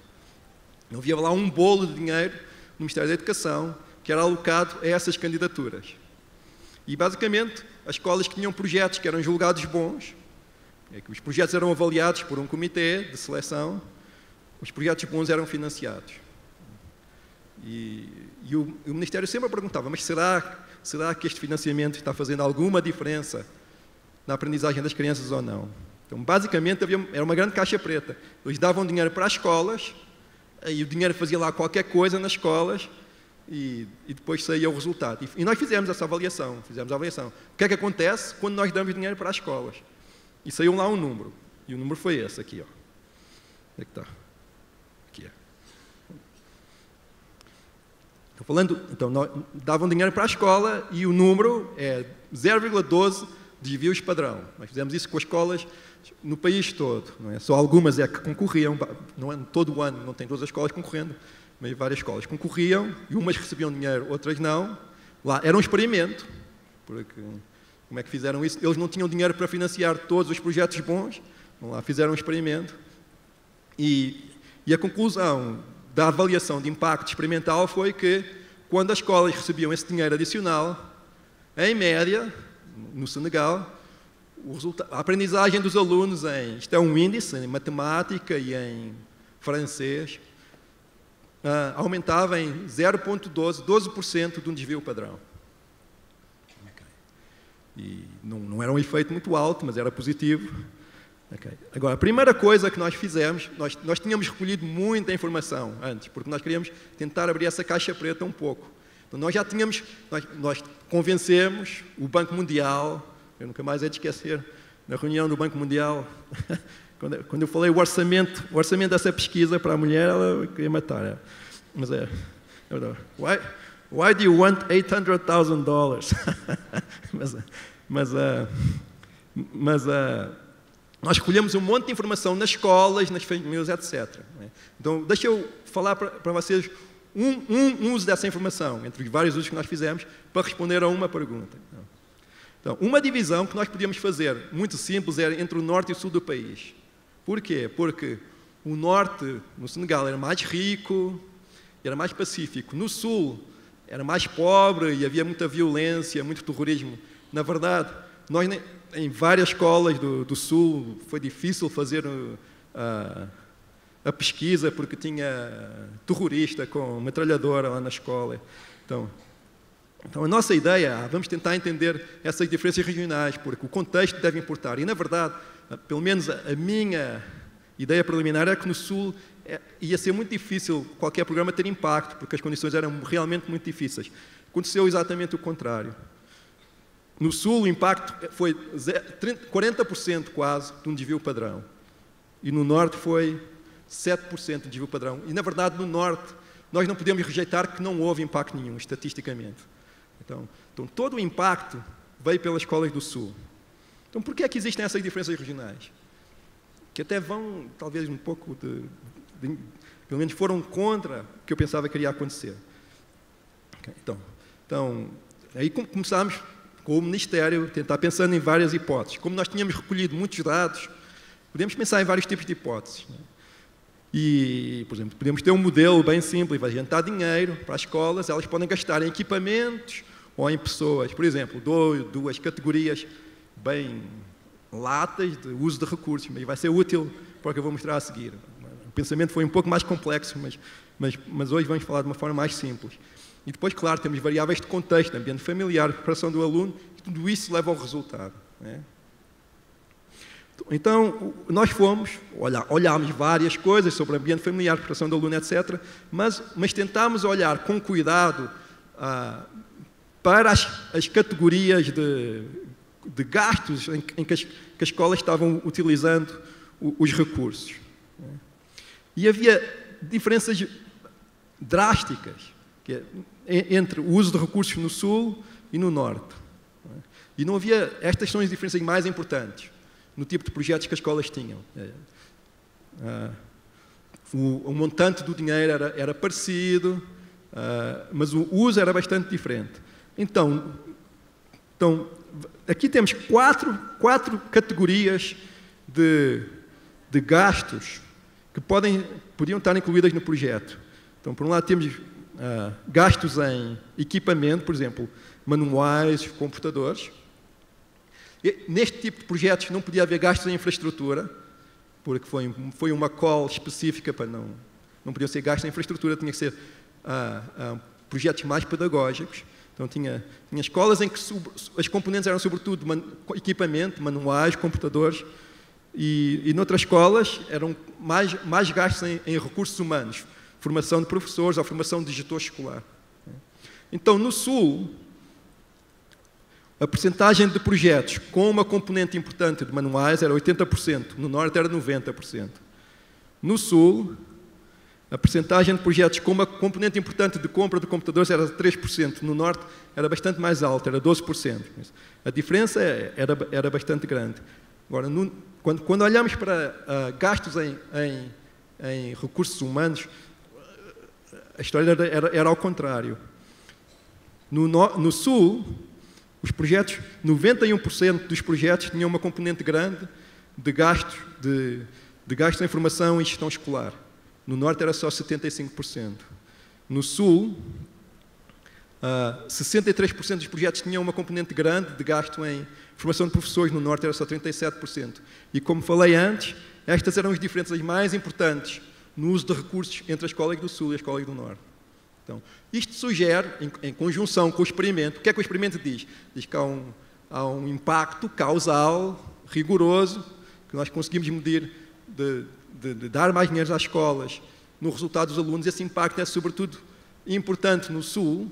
Havia lá um bolo de dinheiro no Ministério da Educação que era alocado a essas candidaturas. E, basicamente, as escolas que tinham projetos que eram julgados bons, os projetos eram avaliados por um comitê de seleção, os projetos bons eram financiados. E o Ministério sempre perguntava, mas será que este financiamento está fazendo alguma diferença na aprendizagem das crianças ou não? Então, basicamente, era uma grande caixa preta. Eles davam dinheiro para as escolas, e o dinheiro fazia lá qualquer coisa nas escolas, e depois saía o resultado. E nós fizemos essa avaliação, O que é que acontece quando nós damos dinheiro para as escolas? E saiu lá um número, e o número foi esse aqui, ó. Onde é que está? Aqui é. Estou falando, então, nós davam dinheiro para a escola e o número é 0,12 desvios padrão. Nós fizemos isso com as escolas no país todo, não é? Só algumas é que concorriam, não é, todo o ano não tem todas as escolas concorrendo, mas várias escolas concorriam e umas recebiam dinheiro, outras não. Lá era um experimento, porque como é que fizeram isso? Eles não tinham dinheiro para financiar todos os projetos bons, lá fizeram um experimento e a conclusão da avaliação de impacto experimental foi que quando as escolas recebiam esse dinheiro adicional, em média, no Senegal, a aprendizagem dos alunos isto é um índice em matemática e em francês, aumentava em 12% de um desvio padrão. E não era um efeito muito alto, mas era positivo. Agora, a primeira coisa que nós fizemos, nós tínhamos recolhido muita informação antes, porque nós queríamos tentar abrir essa caixa preta um pouco. Então, nós já tínhamos, nós convencemos o Banco Mundial, eu nunca mais hei de esquecer, na reunião do Banco Mundial, quando eu falei o orçamento dessa pesquisa para a mulher, ela queria matar. Mas why do you want $800,000? Nós recolhemos um monte de informação nas escolas, nas famílias, etc. Então, deixa eu falar para vocês um uso dessa informação, entre os vários usos que nós fizemos, para responder a uma pergunta. Então, uma divisão que nós podíamos fazer, muito simples, era entre o norte e o sul do país. Por quê? Porque o norte, no Senegal, era mais rico, era mais pacífico. No sul, era mais pobre e havia muita violência, muito terrorismo. Na verdade, nós, em várias escolas do sul, foi difícil fazer a pesquisa, porque tinha terrorista com metralhadora lá na escola. Então a nossa ideia, vamos tentar entender essas diferenças regionais, porque o contexto deve importar. E, na verdade, pelo menos a minha ideia preliminar era que no sul ia ser muito difícil qualquer programa ter impacto, porque as condições eram realmente muito difíceis. Aconteceu exatamente o contrário. No sul, o impacto foi 40% quase de um desvio padrão. E no norte foi 7% de desvio padrão. E, na verdade, no norte, nós não podemos rejeitar que não houve impacto nenhum, estatisticamente. Então todo o impacto veio pelas escolas do sul. Então, por que é que existem essas diferenças regionais? Que até vão, talvez, um pouco pelo menos foram contra o que eu pensava que iria acontecer. Então aí começámos com o Ministério, tentar pensando em várias hipóteses. Como nós tínhamos recolhido muitos dados, podemos pensar em vários tipos de hipóteses. E, por exemplo, podemos ter um modelo bem simples, vai adiantar dinheiro para as escolas, elas podem gastar em equipamentos ou em pessoas. Por exemplo, duas categorias bem latas de uso de recursos, mas vai ser útil para o que eu vou mostrar a seguir. O pensamento foi um pouco mais complexo, mas hoje vamos falar de uma forma mais simples. E depois, claro, temos variáveis de contexto, ambiente familiar, preparação do aluno, e tudo isso leva ao resultado. Então, nós olhámos várias coisas sobre ambiente familiar, preparação do aluno, etc., mas tentámos olhar com cuidado para as categorias de gastos em que as escolas estavam utilizando os recursos. E havia diferenças drásticas entre o uso de recursos no sul e no norte. E não havia, estas são as diferenças mais importantes no tipo de projetos que as escolas tinham. O montante do dinheiro era parecido, mas o uso era bastante diferente. Então aqui temos quatro categorias de gastos que podiam estar incluídas no projeto. Então, por um lado, temos gastos em equipamento, por exemplo, manuais, computadores. E, neste tipo de projetos não podia haver gastos em infraestrutura, porque foi uma call específica para não podia ser gastos em infraestrutura, tinha que ser projetos mais pedagógicos. Então tinha escolas em que as componentes eram sobretudo equipamento, manuais, computadores, e noutras escolas eram mais gastos em recursos humanos, formação de professores ou formação de gestor escolar. Então, no Sul, a percentagem de projetos com uma componente importante de manuais era 80%, no Norte era 90%. No Sul, a percentagem de projetos com uma componente importante de compra de computadores era 3%, no Norte era bastante mais alta, era 12%. A diferença era bastante grande. Agora, quando olhamos para gastos em recursos humanos, a história era ao contrário. No Sul, os projetos, 91% dos projetos tinham uma componente grande de gastos em formação e gestão escolar. No Norte era só 75%. No Sul, 63% dos projetos tinham uma componente grande de gasto em formação de professores. No Norte era só 37%. E como falei antes, estas eram as diferenças mais importantes no uso de recursos entre as escolas do Sul e as escolas do Norte. Então, isto sugere, em conjunção com o experimento, o que é que o experimento diz? Diz que há um impacto causal, rigoroso, que nós conseguimos medir de dar mais dinheiro às escolas no resultado dos alunos. Esse impacto é, sobretudo, importante no Sul.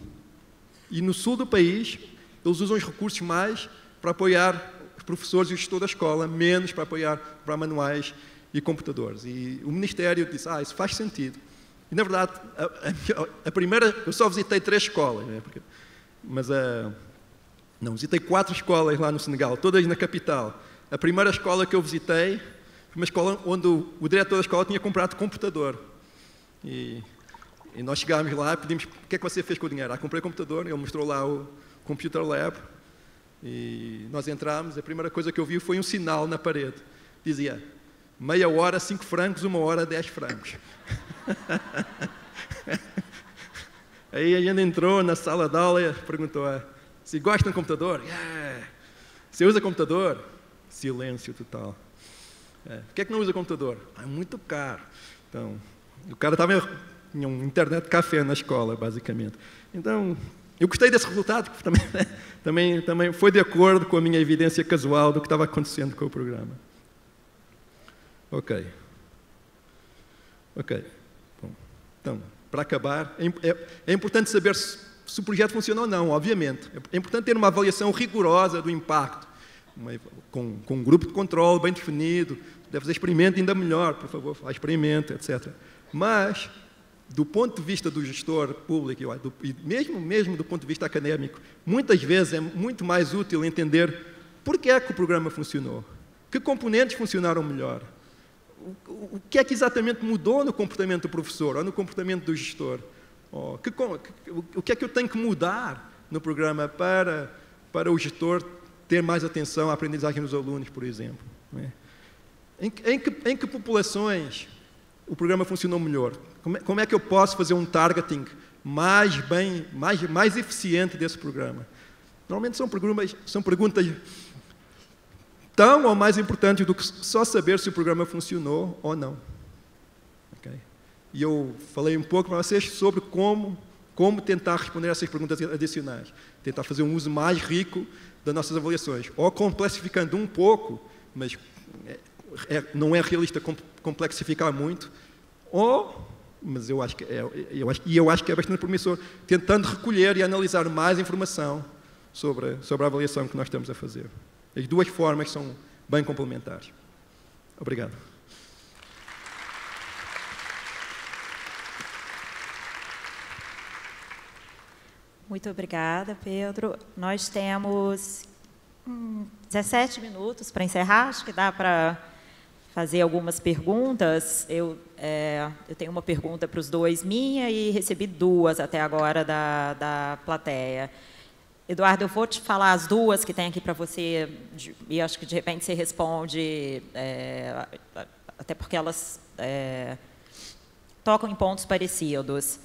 E no Sul do país, eles usam os recursos mais para apoiar os professores e o gestor da escola, menos para apoiar para manuais e computadores. E o Ministério disse, isso faz sentido. E, na verdade, a primeira, eu só visitei 3 escolas, né? Não, visitei 4 escolas lá no Senegal, todas na capital. A primeira escola que eu visitei foi uma escola onde o diretor da escola tinha comprado computador. E nós chegámos lá e pedimos, o que é que você fez com o dinheiro? Comprei computador, ele mostrou lá o Computer Lab. E nós entramos, a primeira coisa que eu vi foi um sinal na parede. Dizia, meia hora 5 francos, 1 hora 10 francos. Aí a gente entrou na sala de aula e perguntou, se gosta de um computador? Yeah. Você usa computador? Silêncio total. Por que é que não usa computador? É muito caro. Então, o cara tinha um internet café na escola, basicamente. Então, eu gostei desse resultado, porque também foi de acordo com a minha evidência casual do que estava acontecendo com o programa. Ok. Bom, então, para acabar, é importante saber se o projeto funciona ou não, obviamente. É importante ter uma avaliação rigorosa do impacto, com um grupo de controle bem definido. Deve fazer experimento ainda melhor, por favor, faz experimento, etc. Mas, do ponto de vista do gestor público, e mesmo do ponto de vista académico, muitas vezes é muito mais útil entender por que é que o programa funcionou, que componentes funcionaram melhor, o que é que exatamente mudou no comportamento do professor ou no comportamento do gestor, o que é que eu tenho que mudar no programa para o gestor ter mais atenção à aprendizagem dos alunos, por exemplo. Não é? Em que populações o programa funcionou melhor? Como é que eu posso fazer um targeting mais eficiente desse programa? Normalmente são perguntas tão ou mais importantes do que só saber se o programa funcionou ou não. Okay? E eu falei um pouco para vocês sobre como tentar responder a essas perguntas adicionais. Tentar fazer um uso mais rico das nossas avaliações. Ou complexificando um pouco, mas não é realista complexificar muito, mas eu acho que é bastante promissor, tentando recolher e analisar mais informação sobre a avaliação que nós estamos a fazer. As duas formas são bem complementares. Obrigado. Muito obrigada, Pedro. Nós temos 17 minutos para encerrar, acho que dá para fazer algumas perguntas. Eu tenho uma pergunta para os dois minha e recebi 2 até agora da plateia. Eduardo, eu vou te falar as 2 que tem aqui para você, e acho que de repente você responde, até porque elas tocam em pontos parecidos.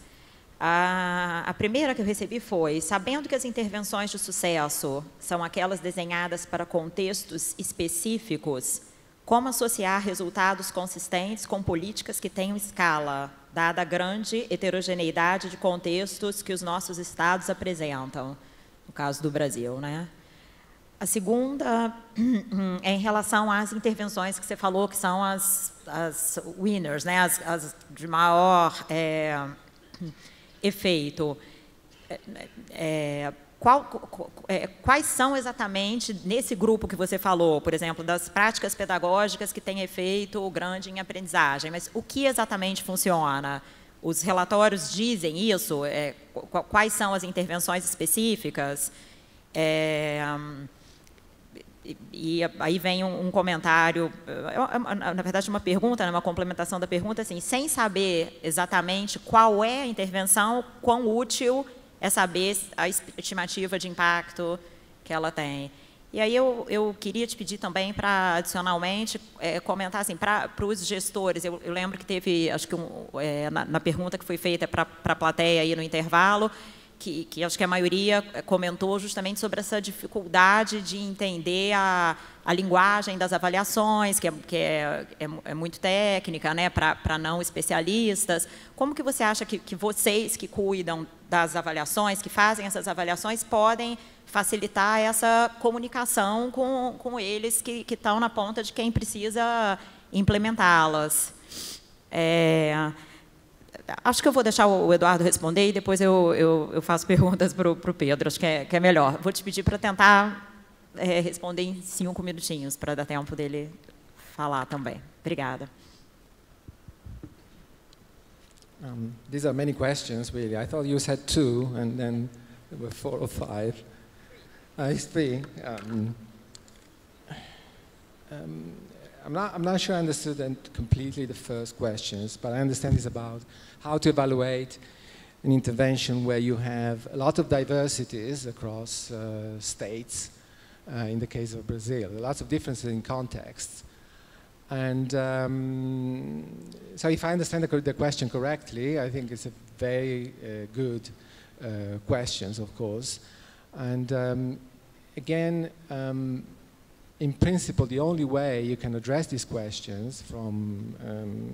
A primeira que eu recebi foi, sabendo que as intervenções de sucesso são aquelas desenhadas para contextos específicos, como associar resultados consistentes com políticas que tenham escala, dada a grande heterogeneidade de contextos que os nossos estados apresentam, no caso do Brasil, né? A segunda é em relação às intervenções que você falou, que são as winners, né? As de maior efeito. quais são exatamente, nesse grupo que você falou, por exemplo, das práticas pedagógicas que têm efeito grande em aprendizagem, mas o que exatamente funciona? Os relatórios dizem isso? Quais são as intervenções específicas? E aí vem um comentário, na verdade uma pergunta, uma complementação da pergunta, assim, sem saber exatamente qual é a intervenção, quão útil é saber a estimativa de impacto que ela tem. E aí eu queria te pedir também para, adicionalmente, comentar assim, para os gestores. Eu lembro que teve, acho que na pergunta que foi feita para a plateia aí no intervalo, que acho que a maioria comentou justamente sobre essa dificuldade de entender a linguagem das avaliações, que é muito técnica, né, para não especialistas. Como que você acha que vocês que cuidam das avaliações, que fazem essas avaliações, podem facilitar essa comunicação com eles que estão na ponta de quem precisa implementá-las? Acho que eu vou deixar o Eduardo responder e depois eu faço perguntas para o Pedro, acho que é melhor. Vou te pedir para tentar responder em 5 minutinhos, para dar tempo dele falar também. Obrigada. These are many questions, really. I thought you said 2, and then there were 4 or 5. It's 3. I'm not sure I understood completely the first questions, but I understand it's about how to evaluate an intervention where you have a lot of diversities across states, in the case of Brazil, lots of differences in contexts. And so if I understand the question correctly, I think it's a very good question, of course. And again, in principle, the only way you can address these questions from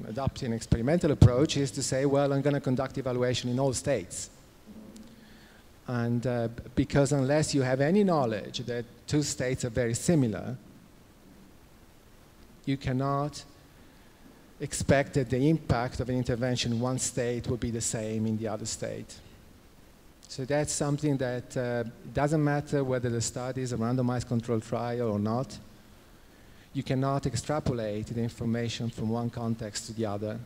adopting an experimental approach is to say, well, I'm going to conduct evaluation in all states. And because unless you have any knowledge that 2 states are very similar, you cannot expect that the impact of an intervention in one state will be the same in the other state. So that's something that doesn't matter whether the study is a randomized controlled trial or not. You cannot extrapolate the information from one context to the other.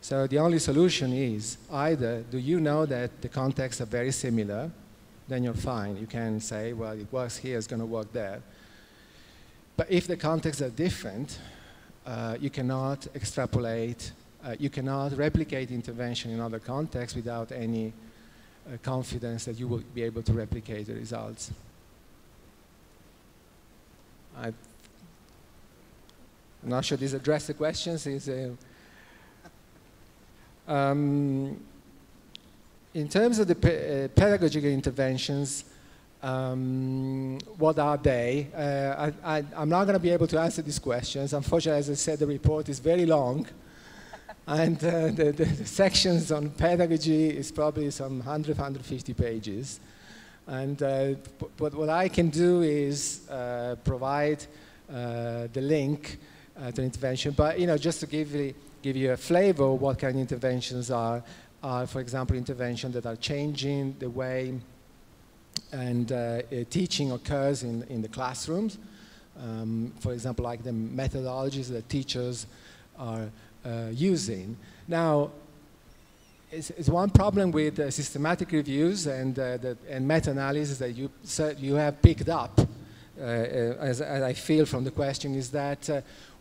So the only solution is either do you know that the contexts are very similar, then you're fine. You can say, well, it works here, it's going to work there. But if the contexts are different, you cannot extrapolate, you cannot replicate intervention in other contexts without any confidence that you will be able to replicate the results. I'm not sure this addressed the questions. In terms of the pedagogical interventions, what are they? I'm not going to be able to answer these questions. Unfortunately, as I said, the report is very long. And the sections on pedagogy is probably some 100, 150 pages. And but what I can do is provide the link to the intervention. But just to give you a flavor of what kind of interventions are, for example, interventions that are changing the way and teaching occurs in the classrooms. For example, like the methodologies that teachers are using. Now, it's one problem with systematic reviews and meta-analysis that you have picked up, as I feel from the question, is that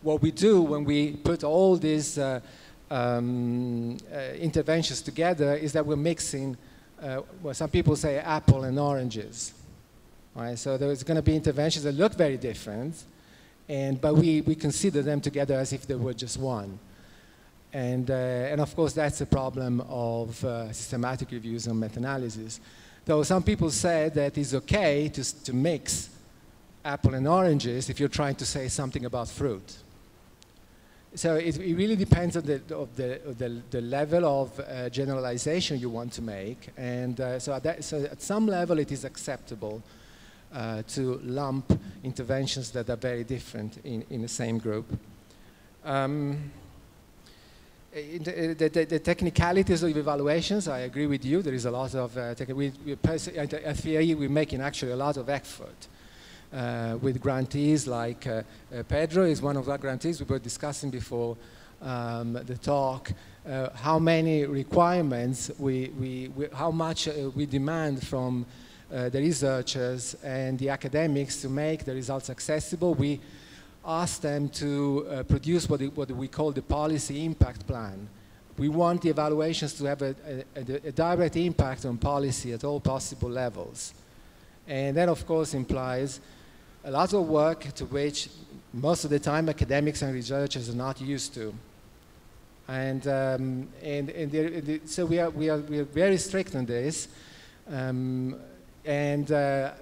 what we do when we put all these interventions together is that we're mixing, well, some people say apple and oranges. Right? So there's going to be interventions that look very different, but we consider them together as if they were just one. And of course, that's the problem of systematic reviews and meta-analysis. Though some people say that it's okay to mix apple and oranges if you're trying to say something about fruit. So it really depends on the level of generalization you want to make. And so at some level, it is acceptable to lump interventions that are very different in the same group. the technicalities of evaluations, I agree with you. There is a lot of at FEI, we're making actually a lot of effort with grantees like Pedro is one of our grantees. We were discussing before the talk how many requirements how much we demand from the researchers and the academics to make the results accessible. We ask them to produce what we call the policy impact plan. We want the evaluations to have a direct impact on policy at all possible levels. And that, of course, implies a lot of work to which most of the time academics and researchers are not used to. And so we are very strict on this, and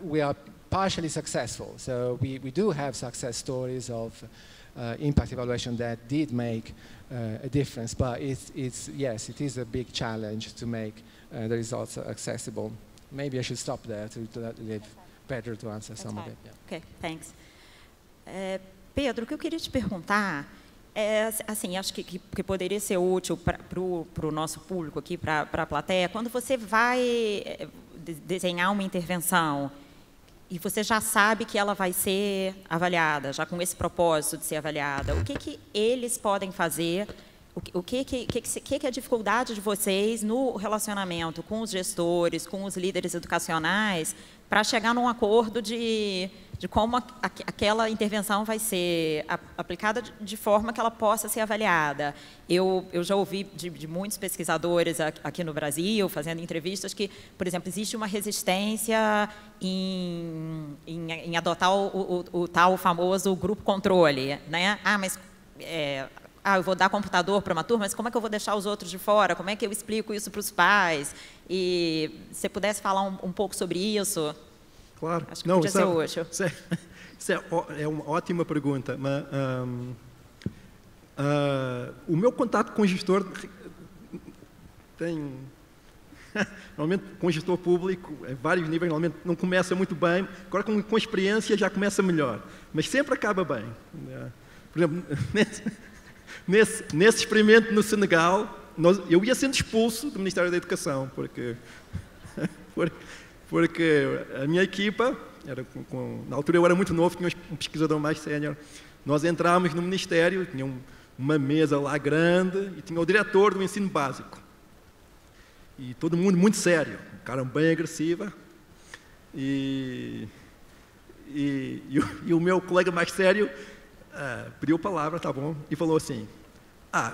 we are partially successful. So we do have success stories of impact evaluation that did make a difference, but yes, it is a big challenge to make the results accessible. Maybe I should stop there to leave Pedro to answer some of it. Yeah. Okay, thanks. Pedro, o que eu queria te perguntar assim, acho que poderia ser útil para o nosso público aqui, para a plateia, quando você vai desenhar uma intervenção e você já sabe que ela vai ser avaliada, já com esse propósito de ser avaliada, o que eles podem fazer, o que é a dificuldade de vocês no relacionamento com os gestores, com os líderes educacionais, para chegar num acordo de como aquela intervenção vai ser aplicada de forma que ela possa ser avaliada. Eu já ouvi de muitos pesquisadores aqui no Brasil, fazendo entrevistas, que, por exemplo, existe uma resistência em adotar o tal famoso grupo controle, né? Mas eu vou dar computador para uma turma, mas como é que eu vou deixar os outros de fora? Como é que eu explico isso para os pais? E se você pudesse falar um pouco sobre isso... Claro. Acho que podia ser útil. Isso é uma ótima pergunta. Mas, o meu contato com o gestor tem... Normalmente, com o gestor público, em vários níveis, normalmente não começa muito bem. Agora, com experiência, já começa melhor. Mas sempre acaba bem. Por exemplo, nesse experimento no Senegal, eu ia sendo expulso do Ministério da Educação, porque a minha equipa, na altura eu era muito novo, tinha um pesquisador mais sénior, nós entrámos no Ministério, tinha uma mesa lá grande e tinha o diretor do ensino básico. E todo mundo muito sério, um cara bem agressivo. E o meu colega mais sério pediu a palavra, tá bom, e falou assim,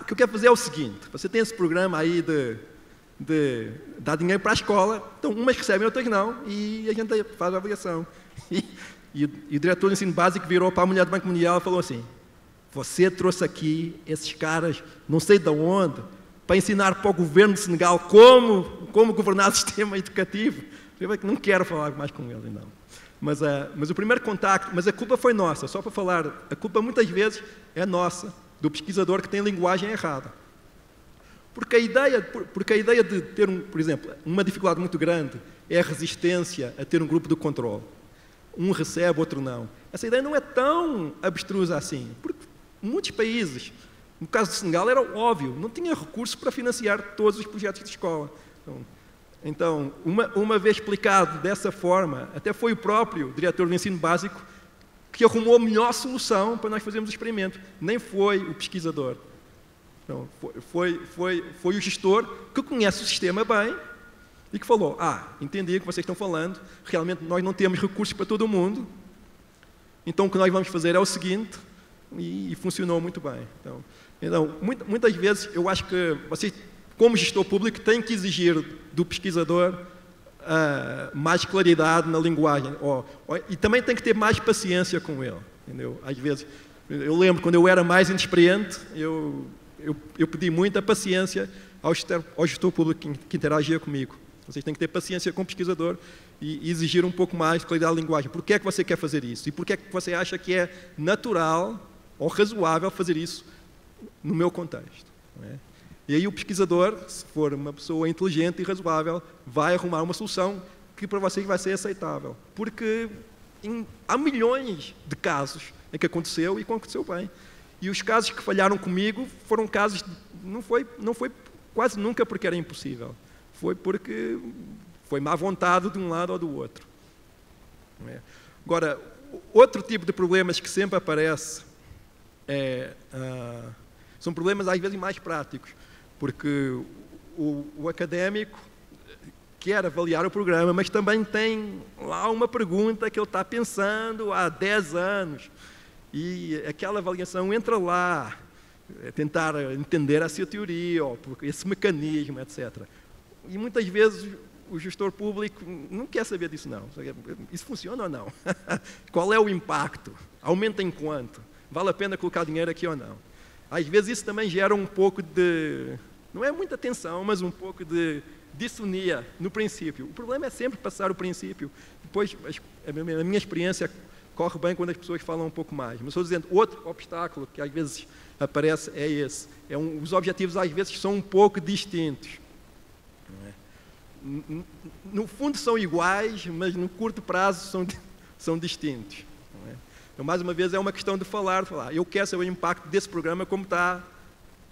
o que eu quero fazer é o seguinte, você tem esse programa aí de dar dinheiro para a escola, então umas recebem, outras não, e a gente faz a avaliação. E o diretor do ensino básico virou para a mulher do Banco Mundial e falou assim, você trouxe aqui esses caras, não sei de onde, para ensinar para o governo de Senegal como governar o sistema educativo. Eu não quero falar mais com ele, não. Mas o primeiro contacto, mas a culpa foi nossa, só para falar, a culpa muitas vezes é nossa, do pesquisador que tem a linguagem errada. Porque a ideia de ter, por exemplo, uma dificuldade muito grande é a resistência a ter um grupo de controle. Um recebe, outro não. Essa ideia não é tão abstrusa assim, porque muitos países, no caso do Senegal, era óbvio, não tinha recursos para financiar todos os projetos de escola. Então uma vez explicado dessa forma, até foi o próprio diretor do ensino básico que arrumou a melhor solução para nós fazermos o experimento. Nem foi o pesquisador. Então, foi o gestor que conhece o sistema bem e que falou, entendi o que vocês estão falando, realmente nós não temos recursos para todo mundo, então o que nós vamos fazer é o seguinte, e funcionou muito bem. Então muitas vezes eu acho que vocês, como gestor público, têm que exigir do pesquisador mais claridade na linguagem, e também tem que ter mais paciência com ele. Entendeu? Às vezes, eu lembro, quando eu era mais inexperiente, eu pedi muita paciência ao gestor público que interagia comigo. Vocês têm que ter paciência com o pesquisador e exigir um pouco mais de qualidade da linguagem. Por que é que você quer fazer isso? E por que é que você acha que é natural ou razoável fazer isso no meu contexto? Não é? E aí o pesquisador, se for uma pessoa inteligente e razoável, vai arrumar uma solução que para vocês vai ser aceitável. Porque há milhões de casos em que aconteceu e que aconteceu bem. E os casos que falharam comigo foram casos, não foi quase nunca porque era impossível, foi porque foi má vontade de um lado ou do outro. Agora, outro tipo de problemas que sempre aparece são problemas às vezes mais práticos, porque o académico quer avaliar o programa, mas também tem lá uma pergunta que ele está pensando há 10 anos, e aquela avaliação entra lá, tentar entender a sua teoria, ou esse mecanismo, etc. E muitas vezes o gestor público não quer saber disso, não. Isso funciona ou não? Qual é o impacto? Aumenta em quanto? Vale a pena colocar dinheiro aqui ou não? Às vezes isso também gera um pouco de... Não é muita tensão, mas um pouco de dissonia no princípio. O problema é sempre passar o princípio. Depois, a minha experiência corre bem quando as pessoas falam um pouco mais. Mas estou dizendo, outro obstáculo que às vezes aparece é esse. Os objetivos às vezes são um pouco distintos. No fundo são iguais, mas no curto prazo são distintos. Então, mais uma vez, é uma questão de falar. Eu quero saber o impacto desse programa como está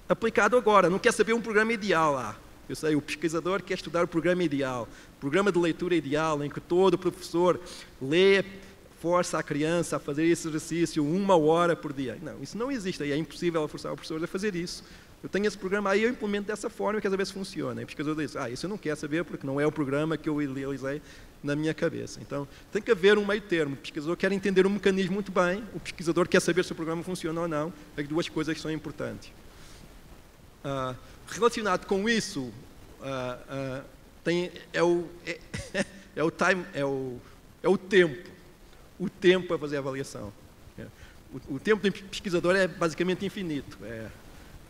aplicado agora. Não quero saber um programa ideal lá. Eu sei, o pesquisador quer estudar o programa ideal, o programa de leitura ideal, em que todo professor lê, força a criança a fazer esse exercício 1 hora por dia. Não, isso não existe. É impossível forçar o professor a fazer isso. Eu tenho esse programa aí, eu implemento dessa forma e quero saber se funciona. E o pesquisador diz, isso eu não quero saber porque não é o programa que eu idealizei na minha cabeça. Então, tem que haver um meio termo. O pesquisador quer entender o mecanismo muito bem, o pesquisador quer saber se o programa funciona ou não. As duas coisas são importantes. Relacionado com isso, é o tempo. O tempo para fazer a avaliação. O tempo do pesquisador é basicamente infinito.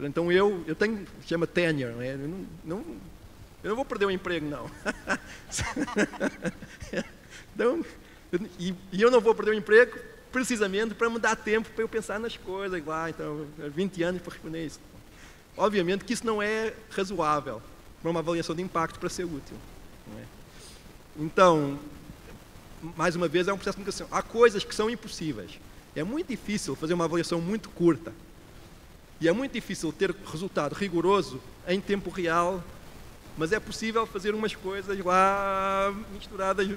Então eu tenho, chama tenure, eu não vou perder o emprego, não. Então, e eu não vou perder o emprego precisamente para me dar tempo para eu pensar nas coisas lá, então 20 anos para responder isso. Obviamente que isso não é razoável para uma avaliação de impacto para ser útil. Então, mais uma vez, é um processo de comunicação. Há coisas que são impossíveis. É muito difícil fazer uma avaliação muito curta. E é muito difícil ter resultado rigoroso em tempo real, mas é possível fazer umas coisas lá misturadas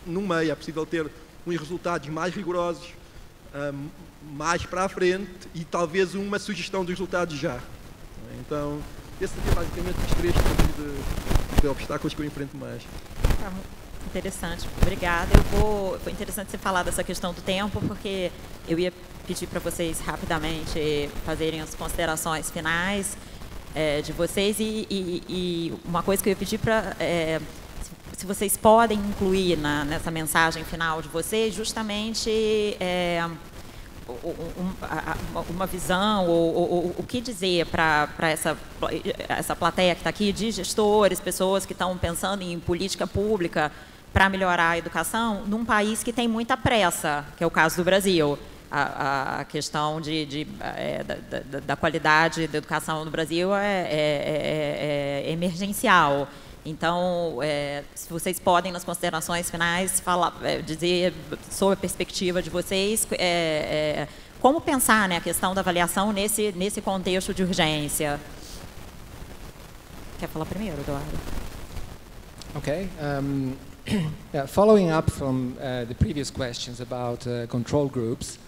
no meio. É possível ter uns resultados mais rigorosos, mais para a frente, e talvez uma sugestão dos resultados já. Então, esses são basicamente os 3 tipos de obstáculos que eu enfrento mais. Interessante, obrigada. Foi interessante você falar dessa questão do tempo, porque eu ia pedir para vocês rapidamente fazerem as considerações finais de vocês e uma coisa que eu ia pedir para se vocês podem incluir nessa mensagem final de vocês justamente uma visão ou o que dizer para essa plateia que está aqui de gestores, pessoas que estão pensando em política pública para melhorar a educação num país que tem muita pressa, que é o caso do Brasil. A questão da qualidade da educação no Brasil é emergencial. Então, se vocês podem, nas considerações finais, dizer, sob a perspectiva de vocês, como pensar, né, a questão da avaliação nesse contexto de urgência. Quer falar primeiro, Eduardo? Okay. Following up from the previous questions about control groups,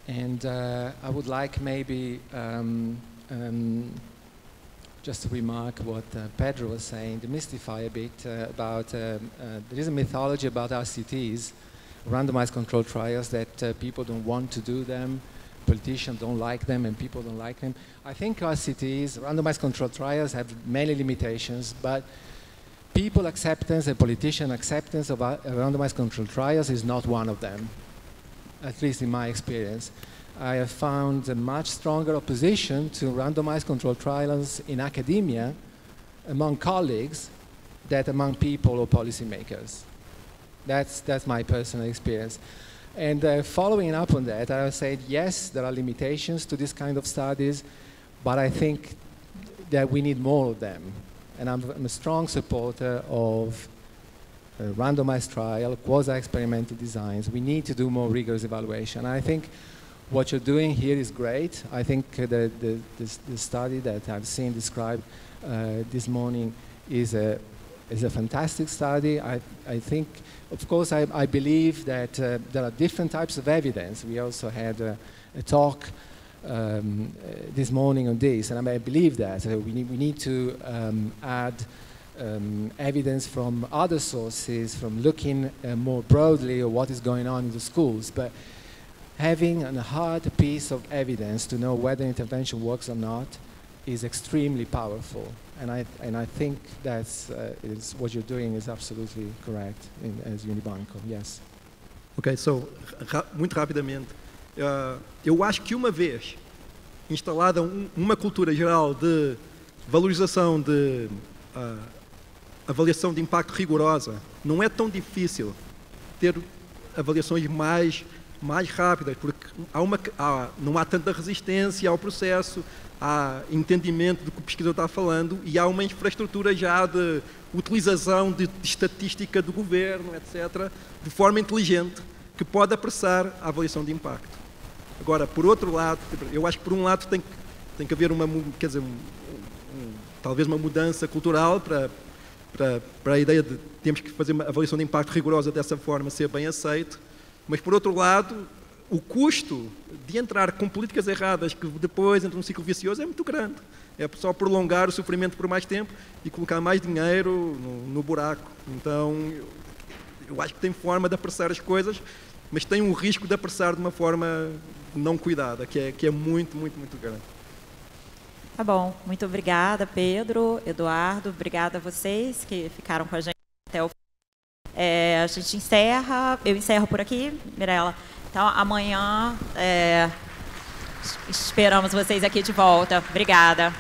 and I would like maybe just to remark what Pedro was saying, demystify a bit about, there is a mythology about RCTs, randomized controlled trials, that people don't want to do them, politicians don't like them, and people don't like them. I think RCTs, randomized controlled trials, have many limitations, but people acceptance and politician acceptance of randomized controlled trials is not one of them, at least in my experience. I have found a much stronger opposition to randomized controlled trials in academia among colleagues than among people or policymakers. That's my personal experience. And following up on that, I said, yes, there are limitations to this kind of studies, but I think that we need more of them. And I'm a strong supporter of randomized trial, quasi-experimental designs. We need to do more rigorous evaluation. I think what you're doing here is great. I think the study that I've seen described this morning is a fantastic study. I think, of course, I believe that there are different types of evidence. We also had a talk this morning on this, and I believe that we need to add evidence from other sources, from looking more broadly at what is going on in the schools. But having a hard piece of evidence to know whether intervention works or not is extremely powerful. And I think that's what you're doing is absolutely correct as Unibanco. Yes. Ok, so muito rapidamente, eu acho que uma vez instalada uma cultura geral de valorização de avaliação de impacto rigorosa, não é tão difícil ter avaliações mais rápidas, porque não há tanta resistência ao processo, há entendimento do que o pesquisador está falando e há uma infraestrutura já de utilização de estatística do governo, etc., de forma inteligente, que pode apressar a avaliação de impacto. Agora, por outro lado, eu acho que por um lado tem que haver talvez uma mudança cultural para a ideia de temos que fazer uma avaliação de impacto rigorosa dessa forma, ser bem aceito, mas por outro lado, o custo de entrar com políticas erradas que depois entram num ciclo vicioso é muito grande. É só prolongar o sofrimento por mais tempo e colocar mais dinheiro no buraco. Então, eu acho que tem forma de apressar as coisas, mas tem um risco de apressar de uma forma não cuidada, que é muito, muito, muito grande. Tá bom, muito obrigada, Pedro, Eduardo, obrigada a vocês que ficaram com a gente até o fim. A gente encerra, eu encerro por aqui, Mirella. Então, amanhã esperamos vocês aqui de volta. Obrigada.